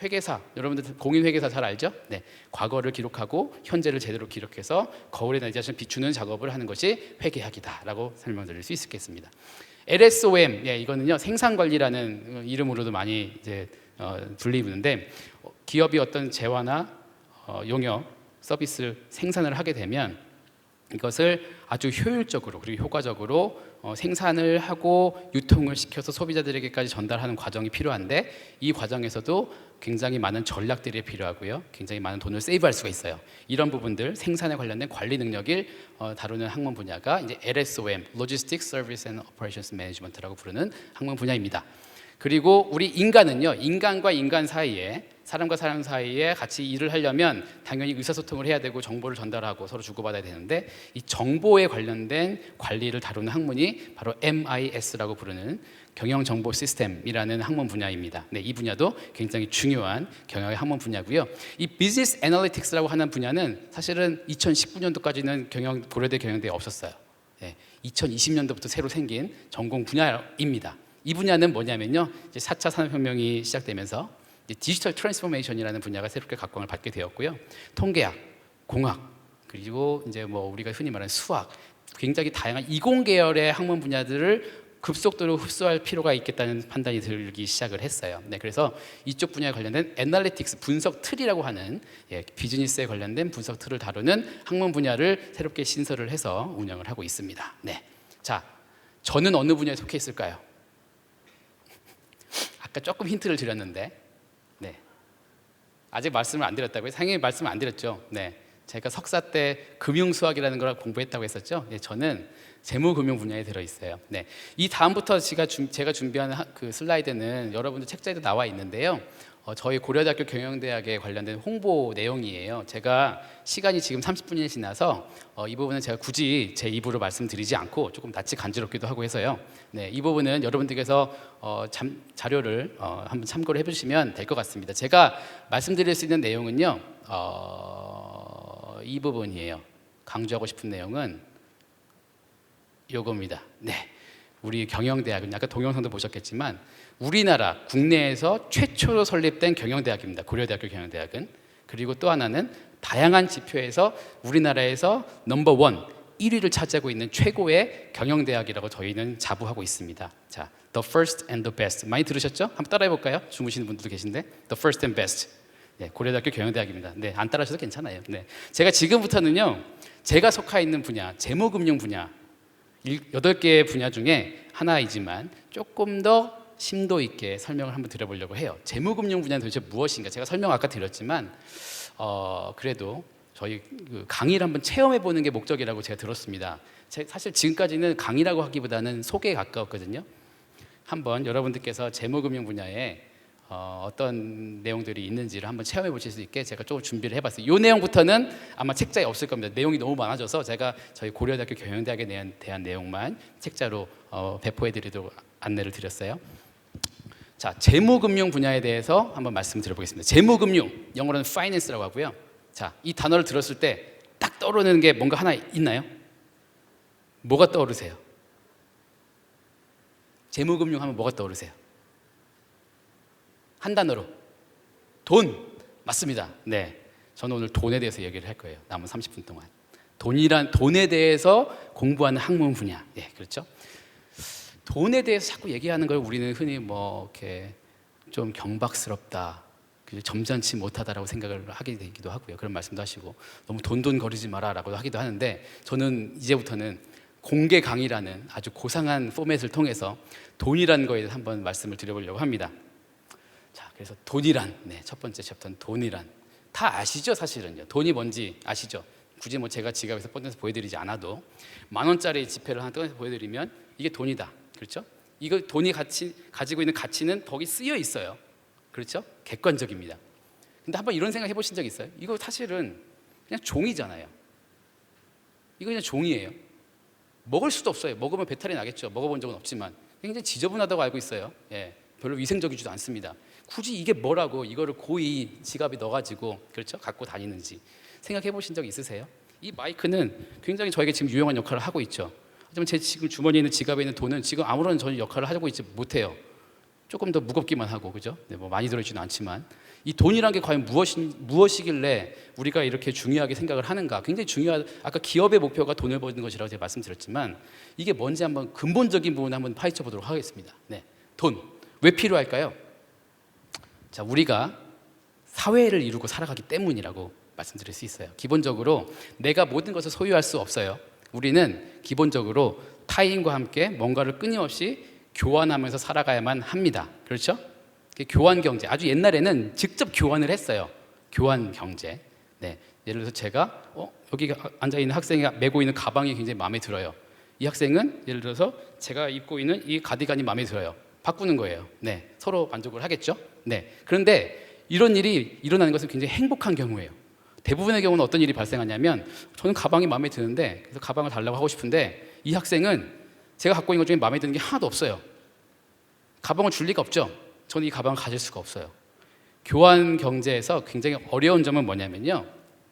[SPEAKER 1] 회계사, 여러분들 공인회계사 잘 알죠? 네, 과거를 기록하고 현재를 제대로 기록해서 거울에 내 자신을 비추는 작업을 하는 것이 회계학이다라고 설명드릴 수 있겠습니다. LSOM, 예, 이거는요 생산관리라는 이름으로도 많이 이제 불리는데 기업이 어떤 재화나 용역, 서비스를 생산을 하게 되면 이것을 아주 효율적으로 그리고 효과적으로 생산을 하고 유통을 시켜서 소비자들에게까지 전달하는 과정이 필요한데 이 과정에서도 굉장히 많은 전략들이 필요하고요. 굉장히 많은 돈을 세이브할 수가 있어요. 이런 부분들 생산에 관련된 관리 능력을 다루는 학문 분야가 이제 LSOM, Logistics, Service and Operations Management라고 부르는 학문 분야입니다. 그리고 우리 인간은요, 인간과 인간 사이에 사람과 사람 사이에 같이 일을 하려면 당연히 의사소통을 해야 되고 정보를 전달하고 서로 주고받아야 되는데 이 정보에 관련된 관리를 다루는 학문이 바로 MIS라고 부르는 경영정보 시스템이라는 학문 분야입니다. 네, 이 분야도 굉장히 중요한 경영의 학문 분야고요. 이 비즈니스 애널리틱스라고 하는 분야는 사실은 2019년도까지는 고려대 경영대에 없었어요. 네, 2020년도부터 새로 생긴 전공 분야입니다. 이 분야는 뭐냐면요, 이제 4차 산업혁명이 시작되면서 디지털 트랜스포메이션이라는 분야가 새롭게 각광을 받게 되었고요. 통계학, 공학, 그리고 이제 뭐 우리가 흔히 말하는 수학, 굉장히 다양한 이공 계열의 학문 분야들을 급속도로 흡수할 필요가 있겠다는 판단이 들기 시작을 했어요. 네, 그래서 이쪽 분야에 관련된 애널리틱스 분석 틀이라고 하는 비즈니스에 관련된 분석 틀을 다루는 학문 분야를 새롭게 신설을 해서 운영을 하고 있습니다. 네, 자, 저는 어느 분야에 속해 있을까요? 아까 조금 힌트를 드렸는데, 네, 아직 말씀을 안 드렸다고요? 상당히 말씀을 안 드렸죠. 네, 제가 석사 때 금융수학이라는 걸 공부했다고 했었죠. 네, 저는 재무금융 분야에 들어 있어요. 네, 이 다음부터 제가 준비한 그 슬라이드는 여러분들 책자에도 나와 있는데요. 저희 고려대학교 경영대학에 관련된 홍보 내용이에요. 제가 시간이 지금 30분이 지나서 이 부분은 제가 굳이 제 입으로 말씀드리지 않고 조금 낯이 간지럽기도 하고 해서요. 네, 이 부분은 여러분들께서 자료를 한번 참고를 해주시면 될 것 같습니다. 제가 말씀드릴 수 있는 내용은요, 이 부분이에요. 강조하고 싶은 내용은 요겁니다. 네, 우리 경영대학은 아까 동영상도 보셨겠지만 우리나라 국내에서 최초로 설립된 경영대학입니다. 고려대학교 경영대학은. 그리고 또 하나는 다양한 지표에서 우리나라에서 넘버 원 1위를 차지하고 있는 최고의 경영대학이라고 저희는 자부하고 있습니다. 자, the first and the best 많이 들으셨죠? 한번 따라해 볼까요? 주무시는 분들도 계신데 the first and best. 네, 고려대학교 경영대학입니다. 네, 안 따라하셔도 괜찮아요. 네, 제가 지금부터는요, 제가 속해 있는 분야, 재무금융 분야 8개의 분야 중에 하나이지만 조금 더 심도 있게 설명을 한번 드려보려고 해요. 재무금융 분야는 도대체 무엇인가? 제가 설명 아까 드렸지만 그래도 저희 강의를 한번 체험해 보는 게 목적이라고 제가 들었습니다. 사실 지금까지는 강의라고 하기보다는 소개에 가까웠거든요. 한번 여러분들께서 재무금융 분야에 어떤 내용들이 있는지를 한번 체험해 보실 수 있게 제가 조금 준비를 해봤어요. 이 내용부터는 아마 책자에 없을 겁니다. 내용이 너무 많아져서 제가 저희 고려대학교 경영대학에 대한 내용만 책자로 배포해 드리도록 안내를 드렸어요. 자, 재무금융 분야에 대해서 한번 말씀드려보겠습니다. 재무금융, 영어로는 finance라고 하고요. 자, 이 단어를 들었을 때 딱 떠오르는 게 뭔가 하나 있나요? 뭐가 떠오르세요? 재무금융 하면 뭐가 떠오르세요? 한 단어로 돈. 맞습니다. 네, 저는 오늘 돈에 대해서 얘기를 할 거예요. 남은 30분 동안 돈에 대해서 공부하는 학문 분야. 네, 그렇죠. 돈에 대해서 자꾸 얘기하는 걸 우리는 흔히 뭐 이렇게 좀 경박스럽다, 점잖지 못하다라고 생각을 하게 되기도 하고요. 그런 말씀도 하시고 너무 돈 거리지 마라라고 하기도 하는데, 저는 이제부터는 공개 강의라는 아주 고상한 포맷을 통해서 돈이라는 거에 대해서 한번 말씀을 드려보려고 합니다. 자, 그래서 돈이란, 네, 첫 번째 챕터는 돈이란. 다 아시죠? 사실은요. 돈이 뭔지 아시죠? 굳이 뭐 제가 지갑에서 꺼내서 보여드리지 않아도 10,000원짜리 지폐를 하나 꺼내서 보여드리면 이게 돈이다. 그렇죠? 이거 돈이 가지고 있는 가치는 거기 쓰여 있어요. 그렇죠? 객관적입니다. 근데 한번 이런 생각 해보신 적 있어요? 이거 사실은 그냥 종이잖아요. 이거 그냥 종이에요. 먹을 수도 없어요. 먹으면 배탈이 나겠죠. 먹어본 적은 없지만 굉장히 지저분하다고 알고 있어요. 예, 별로 위생적이지도 않습니다. 굳이 이게 뭐라고 이거를 고이 지갑에 넣어가지고, 그렇죠? 갖고 다니는지 생각해 보신 적 있으세요? 이 마이크는 굉장히 저에게 지금 유용한 역할을 하고 있죠. 하지만 제 지금 주머니에 있는 지갑에 있는 돈은 지금 아무런 전혀 역할을 하고 있지 못해요. 조금 더 무겁기만 하고, 그죠? 네, 뭐 많이 들어있지는 않지만 이 돈이란 게 과연 무엇이길래 우리가 이렇게 중요하게 생각을 하는가? 굉장히 아까 기업의 목표가 돈을 버는 것이라고 제가 말씀드렸지만 이게 뭔지 한번 근본적인 부분을 한번 파헤쳐 보도록 하겠습니다. 네, 돈 왜 필요할까요? 자, 우리가 사회를 이루고 살아가기 때문이라고 말씀드릴 수 있어요. 기본적으로 내가 모든 것을 소유할 수 없어요. 우리는 기본적으로 타인과 함께 뭔가를 끊임없이 교환하면서 살아가야만 합니다. 그렇죠? 교환 경제. 아주 옛날에는 직접 교환을 했어요. 교환 경제. 네, 예를 들어서 제가 여기 앉아 있는 학생이 메고 있는 가방이 굉장히 마음에 들어요. 이 학생은 예를 들어서 제가 입고 있는 이 가디건이 마음에 들어요. 바꾸는 거예요. 네, 서로 만족을 하겠죠. 네, 그런데 이런 일이 일어나는 것은 굉장히 행복한 경우예요. 대부분의 경우는 어떤 일이 발생하냐면, 저는 가방이 마음에 드는데 그래서 가방을 달라고 하고 싶은데 이 학생은 제가 갖고 있는 것 중에 마음에 드는 게 하나도 없어요. 가방을 줄 리가 없죠. 저는 이 가방을 가질 수가 없어요. 교환 경제에서 굉장히 어려운 점은 뭐냐면요,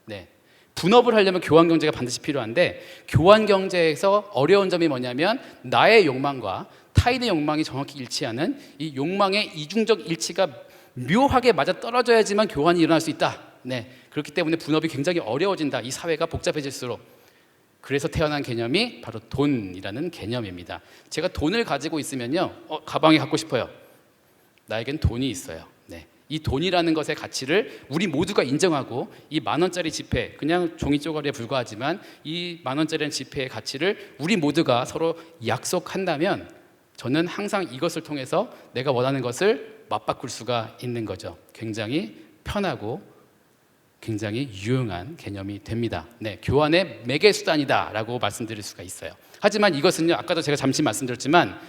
[SPEAKER 1] 네, 분업을 하려면 교환 경제가 반드시 필요한데, 교환 경제에서 어려운 점이 뭐냐면 나의 욕망과 타인의 욕망이 정확히 일치하는 이 욕망의 이중적 일치가 묘하게 맞아 떨어져야지만 교환이 일어날 수 있다. 네, 그렇기 때문에 분업이 굉장히 어려워진다. 이 사회가 복잡해질수록. 그래서 태어난 개념이 바로 돈이라는 개념입니다. 제가 돈을 가지고 있으면요, 가방에 갖고 싶어요. 나에겐 돈이 있어요. 네. 이 돈이라는 것의 가치를 우리 모두가 인정하고 이 10,000원짜리 지폐, 그냥 종이 쪼가리에 불과하지만 이 10,000원짜리 지폐의 가치를 우리 모두가 서로 약속한다면 저는 항상 이것을 통해서 내가 원하는 것을 맞바꿀 수가 있는 거죠. 굉장히 편하고 굉장히 유용한 개념이 됩니다. 네, 교환의 매개 수단이다라고 말씀드릴 수가 있어요. 하지만 이것은요, 아까도 제가 잠시 말씀드렸지만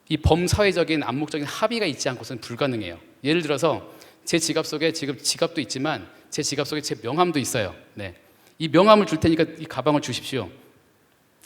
[SPEAKER 1] 이 범사회적인 암묵적인 합의가 있지 않고서는 불가능해요. 예를 들어서 제 지갑 속에 지금 지갑도 있지만 제 지갑 속에 제 명함도 있어요. 네, 이 명함을 줄 테니까 이 가방을 주십시오.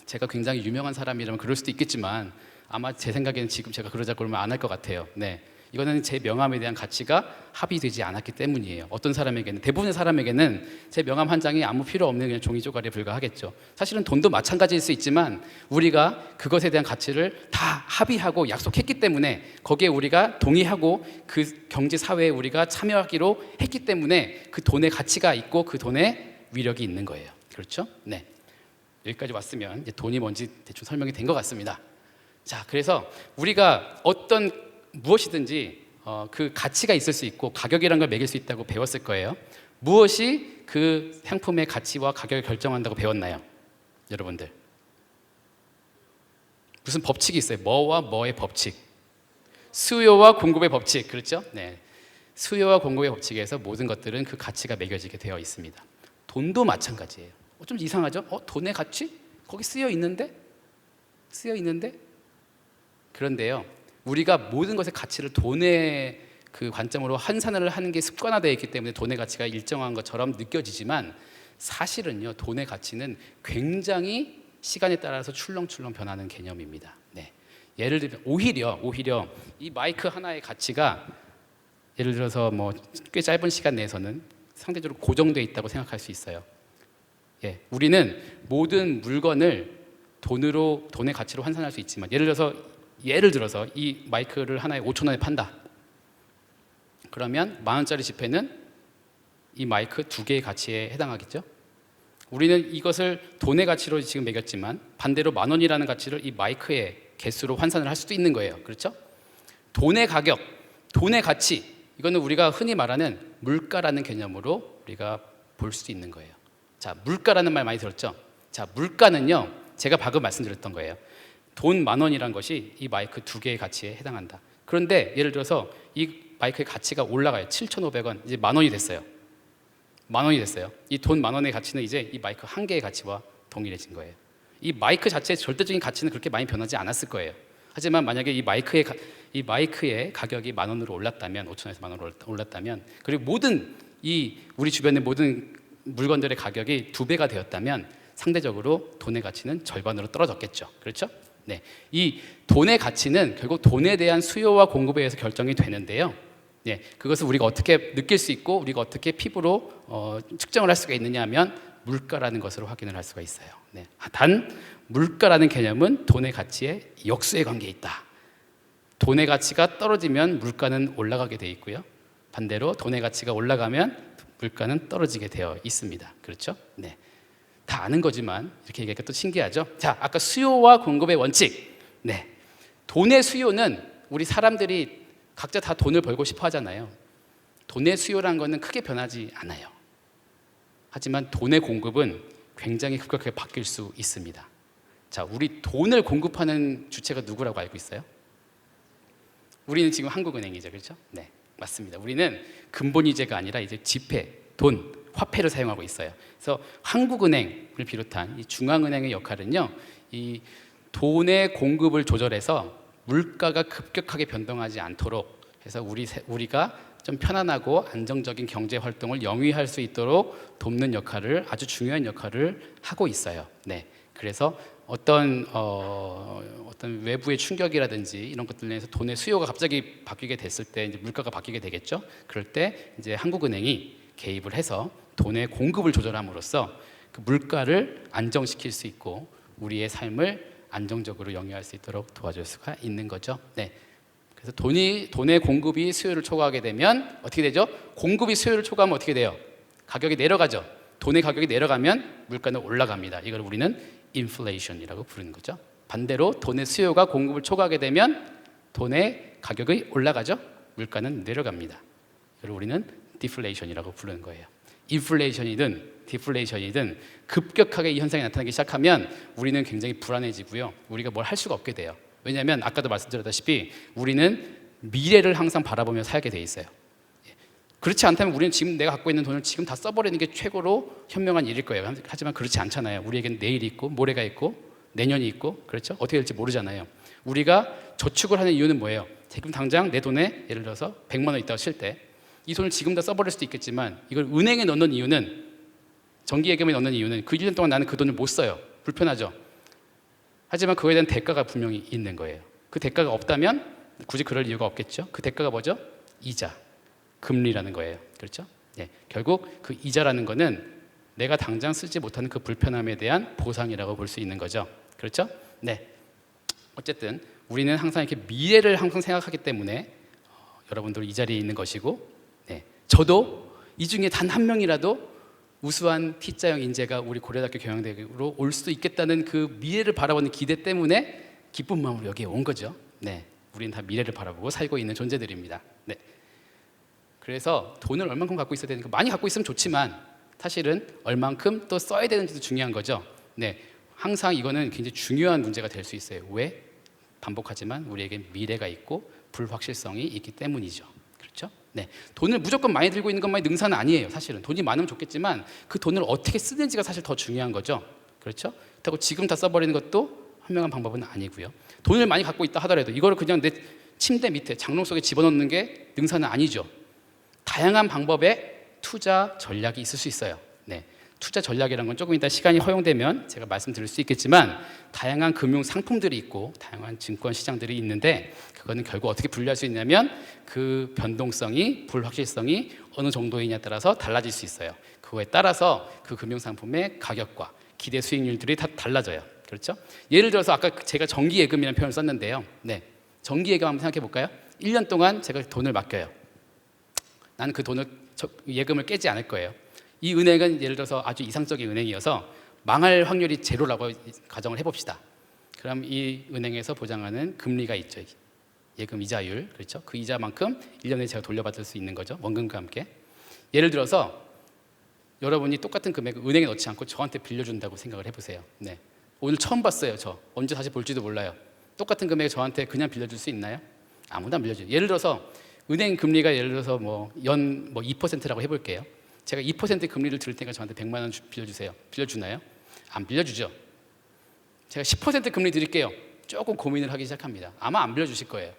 [SPEAKER 1] 제가 굉장히 유명한 사람이라면 그럴 수도 있겠지만 아마 제 생각에는 지금 제가 그러자고 그러면 안 할 것 같아요. 네, 이거는 제 명함에 대한 가치가 합의되지 않았기 때문이에요. 어떤 사람에게는, 대부분의 사람에게는 제 명함 한 장이 아무 필요 없는 그냥 종이 쪼가리에 불과하겠죠. 사실은 돈도 마찬가지일 수 있지만 우리가 그것에 대한 가치를 다 합의하고 약속했기 때문에 거기에 우리가 동의하고 그 경제 사회에 우리가 참여하기로 했기 때문에 그 돈의 가치가 있고 그 돈의 위력이 있는 거예요. 그렇죠? 네, 여기까지 왔으면 이제 돈이 뭔지 대충 설명이 된 것 같습니다. 자, 그래서 우리가 어떤 무엇이든지 그 가치가 있을 수 있고 가격이라는 걸 매길 수 있다고 배웠을 거예요. 무엇이 그 상품의 가치와 가격을 결정한다고 배웠나요? 여러분들 무슨 법칙이 있어요. 뭐와 뭐의 법칙, 수요와 공급의 법칙. 그렇죠? 네, 수요와 공급의 법칙에서 모든 것들은 그 가치가 매겨지게 되어 있습니다. 돈도 마찬가지예요. 좀 이상하죠? 돈의 가치? 거기 쓰여 있는데? 그런데요, 우리가 모든 것의 가치를 돈의 그 관점으로 환산을 하는 게 습관화되어 있기 때문에 돈의 가치가 일정한 것처럼 느껴지지만 사실은요, 돈의 가치는 굉장히 시간에 따라서 출렁출렁 변하는 개념입니다. 네. 예를 들면 오히려 이 마이크 하나의 가치가 예를 들어서 뭐 꽤 짧은 시간 내에서는 상대적으로 고정되어 있다고 생각할 수 있어요. 예, 우리는 모든 물건을 돈의 가치로 환산할 수 있지만 예를 들어서 이 마이크를 하나에 5,000원에 판다. 그러면 10,000원짜리 지폐는 이 마이크 2개의 가치에 해당하겠죠. 우리는 이것을 돈의 가치로 지금 매겼지만 반대로 10,000원이라는 가치를 이 마이크의 개수로 환산을 할 수도 있는 거예요. 그렇죠? 돈의 가격, 돈의 가치, 이거는 우리가 흔히 말하는 물가라는 개념으로 우리가 볼 수 있는 거예요. 자, 물가라는 말 많이 들었죠? 자, 물가는요, 제가 방금 말씀드렸던 거예요. 돈 10,000원이란 것이 이 마이크 2개의 가치에 해당한다. 그런데 예를 들어서 이 마이크의 가치가 올라가요. 7,500원, 이제 10,000원이 됐어요. 이 돈 10,000원의 가치는 이제 이 마이크 1개의 가치와 동일해진 거예요. 이 마이크 자체의 절대적인 가치는 그렇게 많이 변하지 않았을 거예요. 하지만 만약에 이 마이크의 가격이 10,000원으로 올랐다면, 5,000원에서 10,000원으로 올랐다면, 그리고 우리 주변의 모든 물건들의 가격이 2배가 되었다면 상대적으로 돈의 가치는 절반으로 떨어졌겠죠. 그렇죠? 네, 이 돈의 가치는 결국 돈에 대한 수요와 공급에 의해서 결정이 되는데요. 네, 그것을 우리가 어떻게 느낄 수 있고 우리가 어떻게 피부로 측정을 할 수가 있느냐 하면 물가라는 것으로 확인을 할 수가 있어요. 네, 단 물가라는 개념은 돈의 가치에 역수의 관계에 있다. 돈의 가치가 떨어지면 물가는 올라가게 돼 있고요. 반대로 돈의 가치가 올라가면 물가는 떨어지게 되어 있습니다. 그렇죠? 네. 다 아는 거지만 이렇게 얘기하니까 또 신기하죠? 자, 아까 수요와 공급의 원칙. 네. 돈의 수요는 우리 사람들이 각자 다 돈을 벌고 싶어 하잖아요. 돈의 수요라는 것은 크게 변하지 않아요. 하지만 돈의 공급은 굉장히 급격하게 바뀔 수 있습니다. 자, 우리 돈을 공급하는 주체가 누구라고 알고 있어요? 우리는 지금 한국은행이죠. 그렇죠? 네. 맞습니다. 우리는 근본이제가 아니라 이제 지폐, 돈, 화폐를 사용하고 있어요. 그래서 한국은행을 비롯한 이 중앙은행의 역할은요, 이 돈의 공급을 조절해서 물가가 급격하게 변동하지 않도록 해서 우리가 좀 편안하고 안정적인 경제 활동을 영위할 수 있도록 돕는 역할을, 아주 중요한 역할을 하고 있어요. 네, 그래서 어떤 외부의 충격이라든지 이런 것들로 인해서 돈의 수요가 갑자기 바뀌게 됐을 때 이제 물가가 바뀌게 되겠죠. 그럴 때 이제 한국은행이 개입을 해서 돈의 공급을 조절함으로써 그 물가를 안정시킬 수 있고 우리의 삶을 안정적으로 영위할 수 있도록 도와줄 수가 있는 거죠. 네. 그래서 돈의 공급이 수요를 초과하게 되면 어떻게 되죠? 공급이 수요를 초과하면 어떻게 돼요? 가격이 내려가죠. 돈의 가격이 내려가면 물가는 올라갑니다. 이걸 우리는 인플레이션이라고 부르는 거죠. 반대로 돈의 수요가 공급을 초과하게 되면 돈의 가격이 올라가죠. 물가는 내려갑니다. 이걸 우리는 디플레이션이라고 부르는 거예요. 인플레이션이든 디플레이션이든 급격하게 이 현상이 나타나기 시작하면 우리는 굉장히 불안해지고요. 우리가 뭘 할 수가 없게 돼요. 왜냐하면 아까도 말씀드렸다시피 우리는 미래를 항상 바라보며 살게 돼 있어요. 그렇지 않다면 우리는 지금 내가 갖고 있는 돈을 지금 다 써버리는 게 최고로 현명한 일일 거예요. 하지만 그렇지 않잖아요. 우리에게는 내일이 있고 모레가 있고 내년이 있고, 그렇죠? 어떻게 될지 모르잖아요. 우리가 저축을 하는 이유는 뭐예요? 지금 당장 내 돈에 예를 들어서 100만 원 있다고 칠 때 이 돈을 지금 다 써버릴 수도 있겠지만 이걸 은행에 넣는 이유는, 정기예금에 넣는 이유는 그 1년 동안 나는 그 돈을 못 써요. 불편하죠. 하지만 그거에 대한 대가가 분명히 있는 거예요. 그 대가가 없다면 굳이 그럴 이유가 없겠죠. 그 대가가 뭐죠? 이자, 금리라는 거예요. 그렇죠? 네, 결국 그 이자라는 거는 내가 당장 쓰지 못하는 그 불편함에 대한 보상이라고 볼 수 있는 거죠. 그렇죠? 네. 어쨌든 우리는 항상 이렇게 미래를 항상 생각하기 때문에 여러분들 이 자리에 있는 것이고, 네. 저도 이 중에 단 한 명이라도 우수한 T자형 인재가 우리 고려대학교 경영대학으로 올 수도 있겠다는 그 미래를 바라보는 기대 때문에 기쁜 마음으로 여기에 온 거죠. 네. 우리는 다 미래를 바라보고 살고 있는 존재들입니다. 네. 그래서 돈을 얼만큼 갖고 있어야 되는가, 많이 갖고 있으면 좋지만 사실은 얼만큼 또 써야 되는지도 중요한 거죠. 네, 항상 이거는 굉장히 중요한 문제가 될 수 있어요. 왜? 반복하지만 우리에게 미래가 있고 불확실성이 있기 때문이죠. 그렇죠? 네, 돈을 무조건 많이 들고 있는 것만이 능사는 아니에요. 사실은 돈이 많으면 좋겠지만 그 돈을 어떻게 쓰는지가 사실 더 중요한 거죠. 그렇죠? 그렇다고 지금 다 써버리는 것도 현명한 방법은 아니고요. 돈을 많이 갖고 있다 하더라도 이거를 그냥 내 침대 밑에 장롱 속에 집어넣는 게 능사는 아니죠. 다양한 방법의 투자 전략이 있을 수 있어요. 네, 투자 전략이라는 건 조금 이따 시간이 허용되면 제가 말씀드릴 수 있겠지만 다양한 금융 상품들이 있고 다양한 증권 시장들이 있는데 그거는 결국 어떻게 분류할 수 있냐면 그 변동성이, 불확실성이 어느 정도이냐에 따라서 달라질 수 있어요. 그거에 따라서 그 금융 상품의 가격과 기대 수익률들이 다 달라져요. 그렇죠? 예를 들어서 아까 제가 정기예금이라는 표현을 썼는데요. 네, 정기예금 한번 생각해 볼까요? 1년 동안 제가 돈을 맡겨요. 나는 그 돈을 예금을 깨지 않을 거예요. 이 은행은 예를 들어서 아주 이상적인 은행이어서 망할 확률이 제로라고 가정을 해봅시다. 그럼 이 은행에서 보장하는 금리가 있죠. 예금 이자율, 그렇죠? 그 이자만큼 1년에 제가 돌려받을 수 있는 거죠. 원금과 함께. 예를 들어서 여러분이 똑같은 금액을 은행에 넣지 않고 저한테 빌려준다고 생각을 해보세요. 네, 오늘 처음 봤어요. 저 언제 다시 볼지도 몰라요. 똑같은 금액을 저한테 그냥 빌려줄 수 있나요? 아무나 안 빌려줘요. 예를 들어서 은행 금리가 예를 들어서 연 2%라고 해볼게요. 제가 2% 금리를 들을 테니까 저한테 100만 원 빌려주세요. 빌려주나요? 안 빌려주죠. 제가 10% 금리 드릴게요. 조금 고민을 하기 시작합니다. 아마 안 빌려주실 거예요.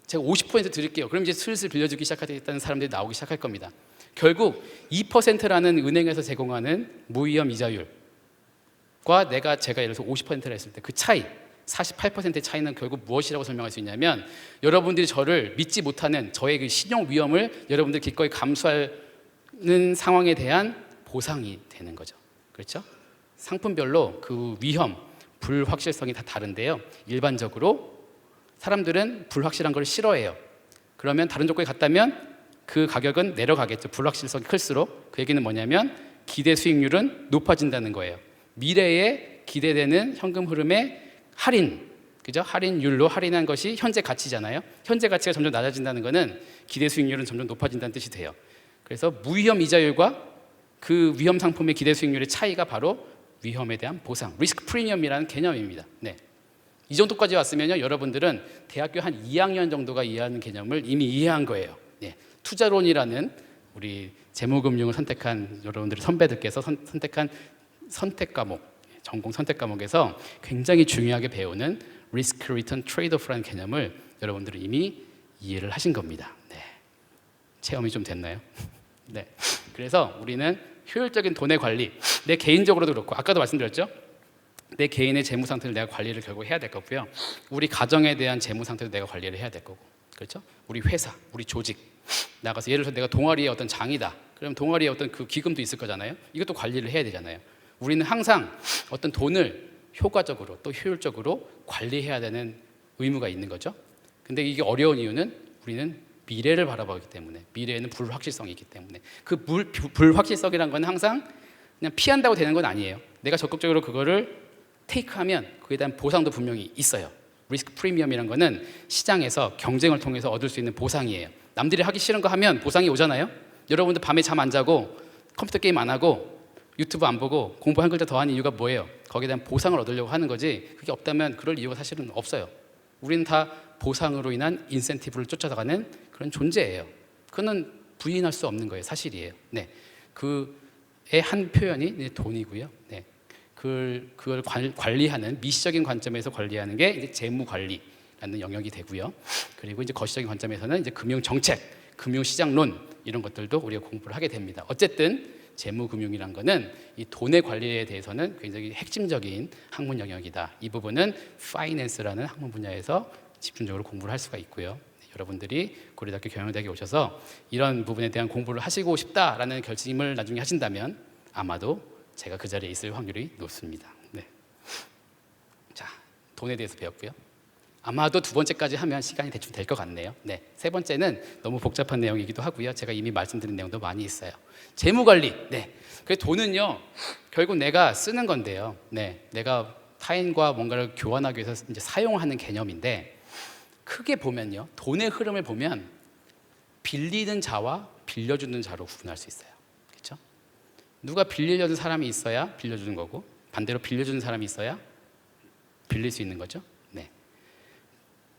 [SPEAKER 1] 제가 50% 드릴게요. 그럼 이제 슬슬 빌려주기 시작하겠다는 사람들이 나오기 시작할 겁니다. 결국 2%라는 은행에서 제공하는 무위험 이자율과 제가 예를 들어서 50%라 했을 때 그 차이, 48%의 차이는 결국 무엇이라고 설명할 수 있냐면 여러분들이 저를 믿지 못하는 저의 그 신용 위험을 여러분들 기꺼이 감수하는 상황에 대한 보상이 되는 거죠. 그렇죠? 상품별로 그 위험, 불확실성이 다 다른데요. 일반적으로 사람들은 불확실한 걸 싫어해요. 그러면 다른 조건이 같다면 그 가격은 내려가겠죠. 불확실성이 클수록. 그 얘기는 뭐냐면 기대 수익률은 높아진다는 거예요. 미래에 기대되는 현금 흐름의 할인, 그죠? 할인율로 할인한 것이 현재 가치잖아요. 현재 가치가 점점 낮아진다는 것은 기대 수익률은 점점 높아진다는 뜻이 돼요. 그래서 무위험 이자율과 그 위험 상품의 기대 수익률의 차이가 바로 위험에 대한 보상, 리스크 프리미엄이라는 개념입니다. 네, 이 정도까지 왔으면요, 여러분들은 대학교 한 2학년 정도가 이해하는 개념을 이미 이해한 거예요. 네, 투자론이라는 우리 재무금융을 선택한 여러분들의 선배들께서 선택한 선택 과목, 전공 선택 과목에서 굉장히 중요하게 배우는 리스크 리턴 트레이드오프라는 개념을 여러분들은 이미 이해를 하신 겁니다. 네, 체험이 좀 됐나요? 네, 그래서 우리는 효율적인 돈의 관리, 내 개인적으로도 그렇고 아까도 말씀드렸죠? 내 개인의 재무 상태를 내가 관리를 결국 해야 될 거고요. 우리 가정에 대한 재무 상태도 내가 관리를 해야 될 거고, 그렇죠? 우리 회사, 우리 조직 나가서 예를 들어서 내가 동아리의 어떤 장이다. 그럼 동아리에 어떤 그 기금도 있을 거잖아요. 이것도 관리를 해야 되잖아요. 우리는 항상 어떤 돈을 효과적으로 또 효율적으로 관리해야 되는 의무가 있는 거죠. 근데 이게 어려운 이유는 우리는 미래를 바라보기 때문에, 미래에는 불확실성이 있기 때문에. 그 불확실성이란 건 항상 그냥 피한다고 되는 건 아니에요. 내가 적극적으로 그거를 테이크하면 그에 대한 보상도 분명히 있어요. 리스크 프리미엄이라는 거는 시장에서 경쟁을 통해서 얻을 수 있는 보상이에요. 남들이 하기 싫은 거 하면 보상이 오잖아요. 여러분들 밤에 잠 안 자고 컴퓨터 게임 안 하고 유튜브 안 보고 공부 한 글자 더 하는 이유가 뭐예요? 거기에 대한 보상을 얻으려고 하는 거지, 그게 없다면 그럴 이유가 사실은 없어요. 우리는 다 보상으로 인한 인센티브를 쫓아가는 그런 존재예요. 그거는 부인할 수 없는 거예요. 사실이에요. 네, 그의 한 표현이 돈이고요. 네, 그걸 관리하는 미시적인 관점에서 관리하는 게 이제 재무 관리라는 영역이 되고요. 그리고 이제 거시적인 관점에서는 이제 금융 정책, 금융 시장론 이런 것들도 우리가 공부를 하게 됩니다. 어쨌든 재무금융이란 거는 이 돈의 관리에 대해서는 굉장히 핵심적인 학문 영역이다. 이 부분은 파이낸스라는 학문 분야에서 집중적으로 공부를 할 수가 있고요. 여러분들이 고려대학교 경영대학에 오셔서 이런 부분에 대한 공부를 하시고 싶다라는 결심을 나중에 하신다면 아마도 제가 그 자리에 있을 확률이 높습니다. 네. 자, 돈에 대해서 배웠고요. 아마도 두 번째까지 하면 시간이 대충 될 것 같네요. 네, 세 번째는 너무 복잡한 내용이기도 하고요. 제가 이미 말씀드린 내용도 많이 있어요. 재무관리. 네, 그 돈은요 결국 내가 쓰는 건데요. 네, 내가 타인과 뭔가를 교환하기 위해서 이제 사용하는 개념인데, 크게 보면요, 돈의 흐름을 보면 빌리는 자와 빌려주는 자로 구분할 수 있어요. 그렇죠? 누가 빌리려는 사람이 있어야 빌려주는 거고, 반대로 빌려주는 사람이 있어야 빌릴 수 있는 거죠. 네.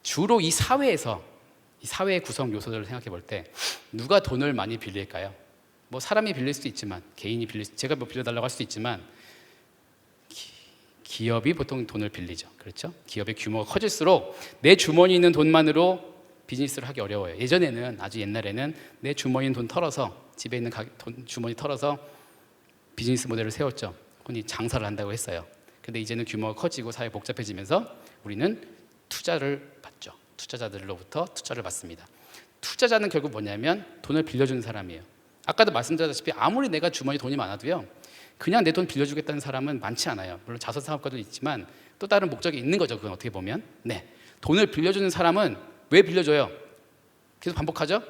[SPEAKER 1] 주로 이 사회에서, 이 사회의 구성 요소들을 생각해 볼 때 누가 돈을 많이 빌릴까요? 뭐 사람이 빌릴 수도 있지만, 개인이 제가 뭐 빌려달라고 할 수도 있지만, 기업이 보통 돈을 빌리죠. 그렇죠? 기업의 규모가 커질수록 내 주머니에 있는 돈만으로 비즈니스를 하기 어려워요. 예전에는, 아주 옛날에는 내 주머니에 있는 돈 털어서, 집에 있는 주머니 털어서 비즈니스 모델을 세웠죠. 흔히 장사를 한다고 했어요. 근데 이제는 규모가 커지고 사회 복잡해지면서 우리는 투자를 받죠. 투자자들로부터 투자를 받습니다. 투자자는 결국 뭐냐면 돈을 빌려주는 사람이에요. 아까도 말씀드렸다시피 아무리 내가 주머니에 돈이 많아도요, 그냥 내 돈 빌려주겠다는 사람은 많지 않아요. 물론 자선사업가도 있지만 또 다른 목적이 있는 거죠. 그건 어떻게 보면. 네, 돈을 빌려주는 사람은 왜 빌려줘요? 계속 반복하죠.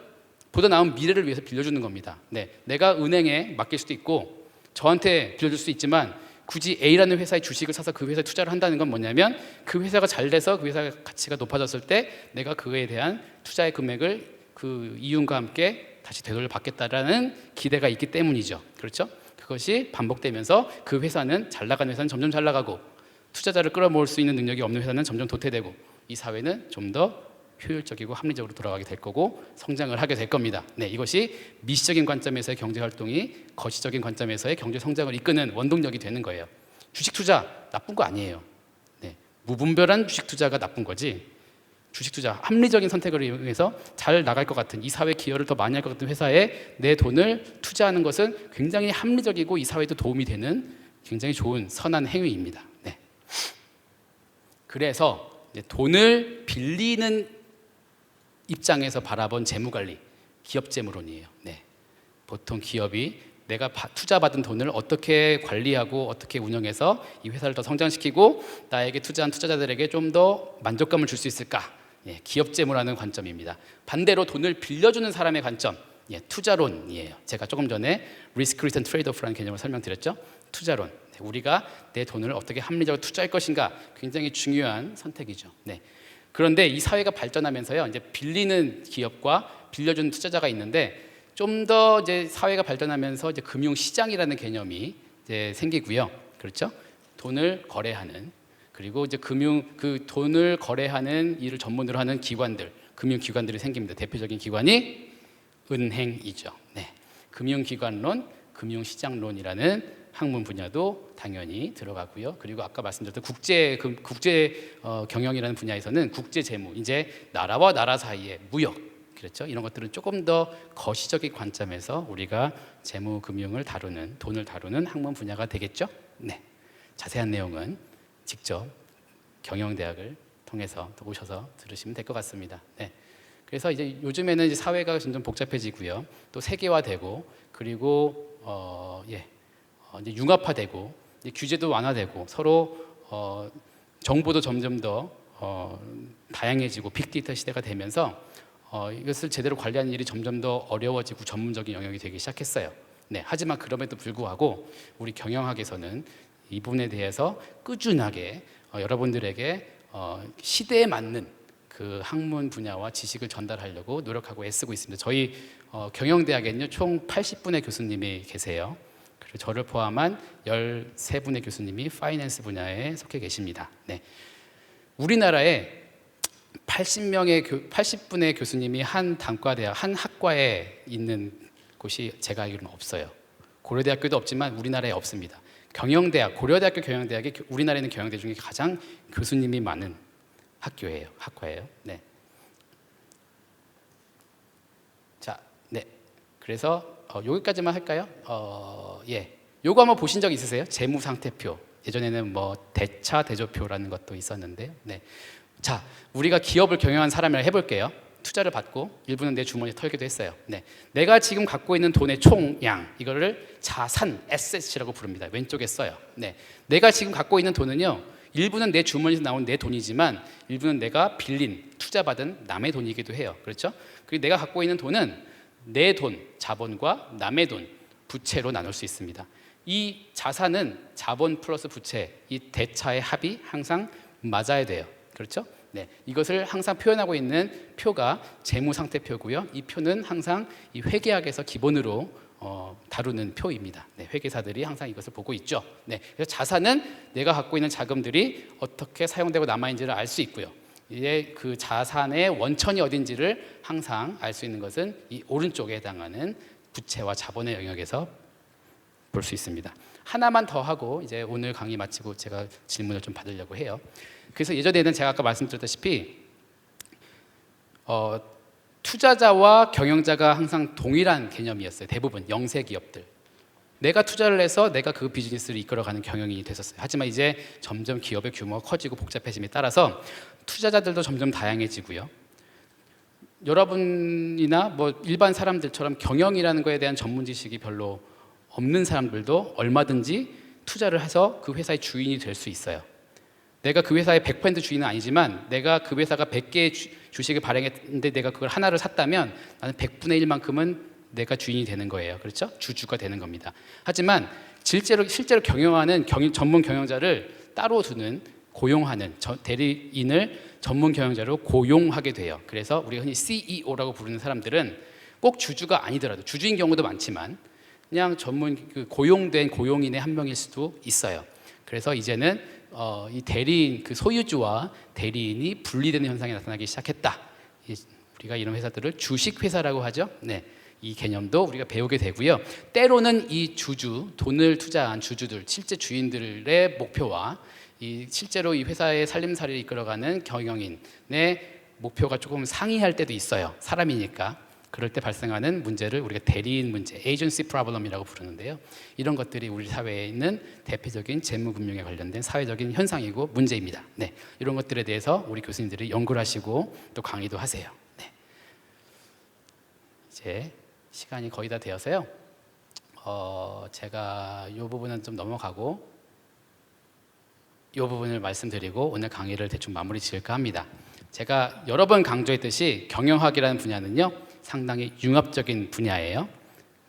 [SPEAKER 1] 보다 나은 미래를 위해서 빌려주는 겁니다. 네, 내가 은행에 맡길 수도 있고 저한테 빌려줄 수 있지만, 굳이 A라는 회사의 주식을 사서 그 회사에 투자를 한다는 건 뭐냐면, 그 회사가 잘 돼서 그 회사의 가치가 높아졌을 때 내가 그거에 대한 투자의 금액을 그 이윤과 함께 다시 되돌려 받겠다라는 기대가 있기 때문이죠. 그렇죠? 그것이 반복되면서 그 회사는, 잘 나가는 회사는 점점 잘 나가고, 투자자를 끌어모을 수 있는 능력이 없는 회사는 점점 도태되고, 이 사회는 좀 더 효율적이고 합리적으로 돌아가게 될 거고 성장을 하게 될 겁니다. 네, 이것이 미시적인 관점에서의 경제 활동이 거시적인 관점에서의 경제 성장을 이끄는 원동력이 되는 거예요. 주식 투자 나쁜 거 아니에요. 네, 무분별한 주식 투자가 나쁜 거지, 주식 투자, 합리적인 선택을 이용해서 잘 나갈 것 같은, 이 사회 기여를 더 많이 할 것 같은 회사에 내 돈을 투자하는 것은 굉장히 합리적이고 이 사회에도 도움이 되는 굉장히 좋은 선한 행위입니다. 네. 그래서 이제 돈을 빌리는 입장에서 바라본 재무관리, 기업재무론이에요. 네. 보통 기업이 내가 투자받은 돈을 어떻게 관리하고 어떻게 운영해서 이 회사를 더 성장시키고 나에게 투자한 투자자들에게 좀 더 만족감을 줄 수 있을까? 예, 기업재무라는 관점입니다. 반대로 돈을 빌려주는 사람의 관점, 예, 투자론이에요. 제가 조금 전에 리스크 리턴 트레이드오프라는 개념을 설명드렸죠. 투자론, 네, 우리가 내 돈을 어떻게 합리적으로 투자할 것인가, 굉장히 중요한 선택이죠. 네. 그런데 이 사회가 발전하면서요, 이제 빌리는 기업과 빌려주는 투자자가 있는데, 좀 더 이제 사회가 발전하면서 이제 금융 시장이라는 개념이 이제 생기고요. 그렇죠? 돈을 거래하는, 그리고 이제 그 돈을 거래하는 일을 전문으로 하는 기관들, 금융 기관들이 생깁니다. 대표적인 기관이 은행이죠. 네. 금융기관론, 금융시장론이라는 학문 분야도 당연히 들어가고요. 그리고 아까 말씀드렸던 국제 경영이라는 분야에서는 국제 재무, 이제 나라와 나라 사이의 무역, 그렇죠? 이런 것들은 조금 더 거시적인 관점에서 우리가 재무 금융을 다루는, 돈을 다루는 학문 분야가 되겠죠? 네. 자세한 내용은 직접 경영대학을 통해서 오셔서 들으시면 될 것 같습니다. 네. 그래서 이제 요즘에는 이제 사회가 점점 복잡해지고요. 또 세계화되고, 그리고 이제 융합화되고, 이제 규제도 완화되고, 서로 정보도 점점 더 다양해지고 빅데이터 시대가 되면서 이것을 제대로 관리하는 일이 점점 더 어려워지고 전문적인 영역이 되기 시작했어요. 네, 하지만 그럼에도 불구하고 우리 경영학에서는 이 부분에 대해서 꾸준하게 여러분들에게 시대에 맞는 그 학문 분야와 지식을 전달하려고 노력하고 애쓰고 있습니다. 저희 경영대학에는요 총 80분의 교수님이 계세요. 그리고 저를 포함한 13분의 교수님이 파이낸스 분야에 속해 계십니다. 네. 우리나라에 80분의 교수님이 한 단과대학, 한 학과에 있는 곳이 제가 알기로는 없어요. 고려대학교도 없지만 우리나라에 없습니다. 경영대학, 고려대학교 경영대학이 우리나라에 있는 경영대 중에 가장 교수님이 많은 학과예요. 네. 자, 네. 그래서 여기까지만 할까요? 예. 요거 한번 보신 적 있으세요? 재무상태표. 예전에는 뭐 대차 대조표라는 것도 있었는데요. 네. 자, 우리가 기업을 경영한 사람이라 해볼게요. 투자를 받고 일부는 내 주머니에 털기도 했어요. 네. 내가 지금 갖고 있는 돈의 총양, 이거를 자산, 에셋이라고 부릅니다. 왼쪽에 써요. 네. 내가 지금 갖고 있는 돈은요, 일부는 내 주머니에서 나온 내 돈이지만 일부는 내가 빌린, 투자받은 남의 돈이기도 해요. 그렇죠? 그리고 내가 갖고 있는 돈은 내 돈, 자본과 남의 돈, 부채로 나눌 수 있습니다. 이 자산은 자본 플러스 부채, 이 대차의 합이 항상 맞아야 돼요. 그렇죠? 네, 이것을 항상 표현하고 있는 표가 재무상태표고요. 이 표는 항상 이 회계학에서 기본으로 다루는 표입니다. 네, 회계사들이 항상 이것을 보고 있죠. 네, 그래서 자산은 내가 갖고 있는 자금들이 어떻게 사용되고 남아있는지를 알 수 있고요. 이제 그 자산의 원천이 어딘지를 항상 알 수 있는 것은 이 오른쪽에 해당하는 부채와 자본의 영역에서 볼 수 있습니다. 하나만 더 하고 이제 오늘 강의 마치고 제가 질문을 좀 받으려고 해요. 그래서 예전에는 제가 아까 말씀드렸다시피 투자자와 경영자가 항상 동일한 개념이었어요. 대부분 영세 기업들. 내가 투자를 해서 내가 그 비즈니스를 이끌어가는 경영인이 됐었어요. 하지만 이제 점점 기업의 규모가 커지고 복잡해짐에 따라서 투자자들도 점점 다양해지고요. 여러분이나 뭐 일반 사람들처럼 경영이라는 거에 대한 전문 지식이 별로 없는 사람들도 얼마든지 투자를 해서 그 회사의 주인이 될 수 있어요. 내가 그 회사의 100% 주인은 아니지만 내가 그 회사가 100개의 주식을 발행했는데 내가 그걸 하나를 샀다면 나는 100분의 1만큼은 내가 주인이 되는 거예요. 그렇죠? 주주가 되는 겁니다. 하지만 실제로 경영하는 전문 경영자를 따로 두는 고용하는 대리인을 전문 경영자로 고용하게 돼요. 그래서 우리가 흔히 CEO라고 부르는 사람들은 꼭 주주가 아니더라도 주주인 경우도 많지만 그냥 전문 고용된 고용인의 한 명일 수도 있어요. 그래서 이제는 이 대리인, 그 소유주와 대리인이 분리되는 현상이 나타나기 시작했다. 우리가 이런 회사들을 주식회사라고 하죠. 네, 이 개념도 우리가 배우게 되고요. 때로는 이 주주, 돈을 투자한 주주들, 실제 주인들의 목표와 이 실제로 이 회사의 살림살이를 이끌어가는 경영인의 목표가 조금 상이할 때도 있어요. 사람이니까. 그럴 때 발생하는 문제를 우리가 대리인 문제, 에이전시 프로블럼이라고 부르는데요. 이런 것들이 우리 사회에 있는 대표적인 재무금융에 관련된 사회적인 현상이고 문제입니다. 네, 이런 것들에 대해서 우리 교수님들이 연구를 하시고 또 강의도 하세요. 네. 이제 시간이 거의 다 되어서요. 제가 이 부분은 좀 넘어가고 이 부분을 말씀드리고 오늘 강의를 대충 마무리 지을까 합니다. 제가 여러 번 강조했듯이 경영학이라는 분야는요. 상당히 융합적인 분야예요.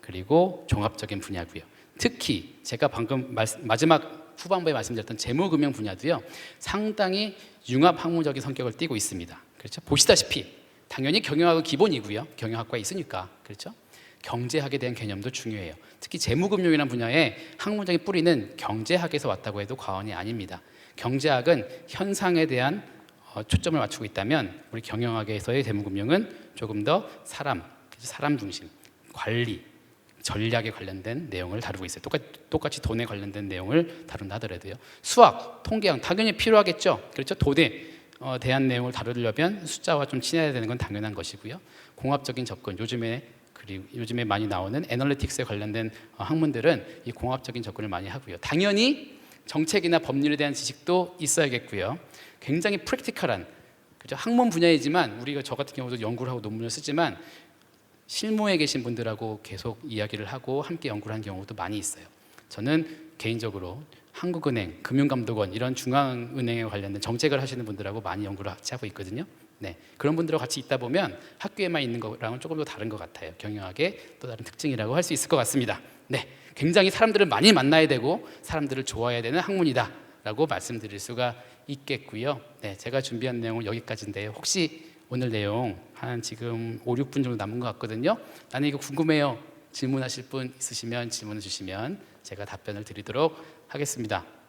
[SPEAKER 1] 그리고 종합적인 분야고요. 특히 제가 방금 마지막 후반부에 말씀드렸던 재무금융 분야도요. 상당히 융합학문적인 성격을 띠고 있습니다. 그렇죠? 보시다시피 당연히 경영학은 기본이고요. 경영학과에 있으니까. 그렇죠? 경제학에 대한 개념도 중요해요. 특히 재무금융이라는 분야의 학문적인 뿌리는 경제학에서 왔다고 해도 과언이 아닙니다. 경제학은 현상에 대한 초점을 맞추고 있다면 우리 경영학에서의 재무금융은 조금 더 사람 중심, 관리, 전략에 관련된 내용을 다루고 있어요. 똑같이 돈에 관련된 내용을 다룬다 하더라도요. 수학, 통계학 당연히 필요하겠죠. 그렇죠? 돈에 대한 내용을 다루려면 숫자와 좀 친해야 되는 건 당연한 것이고요. 공합적인 접근, 요즘에 많이 나오는 애널리틱스에 관련된 학문들은 이 공합적인 접근을 많이 하고요. 당연히 정책이나 법률에 대한 지식도 있어야겠고요. 굉장히 프랙티컬한, 그죠? 학문 분야이지만 우리가 저 같은 경우도 연구를 하고 논문을 쓰지만 실무에 계신 분들하고 계속 이야기를 하고 함께 연구를 한 경우도 많이 있어요. 저는 개인적으로 한국은행, 금융감독원 이런 중앙은행에 관련된 정책을 하시는 분들하고 많이 연구를 같이 하고 있거든요. 네, 그런 분들하고 같이 있다 보면 학교에만 있는 거랑은 조금 더 다른 것 같아요. 경영학의 또 다른 특징이라고 할 수 있을 것 같습니다. 네, 굉장히 사람들을 많이 만나야 되고 사람들을 좋아해야 되는 학문이다라고 말씀드릴 수가 있겠고요. 네, 제가 준비한 내용은 여기까지인데 혹시 오늘 내용 한 지금 5, 6분 정도 남은 것 같거든요. 나는 이거 궁금해요. 질문하실 분 있으시면 질문해 주시면 제가 답변을 드리도록 하겠습니다.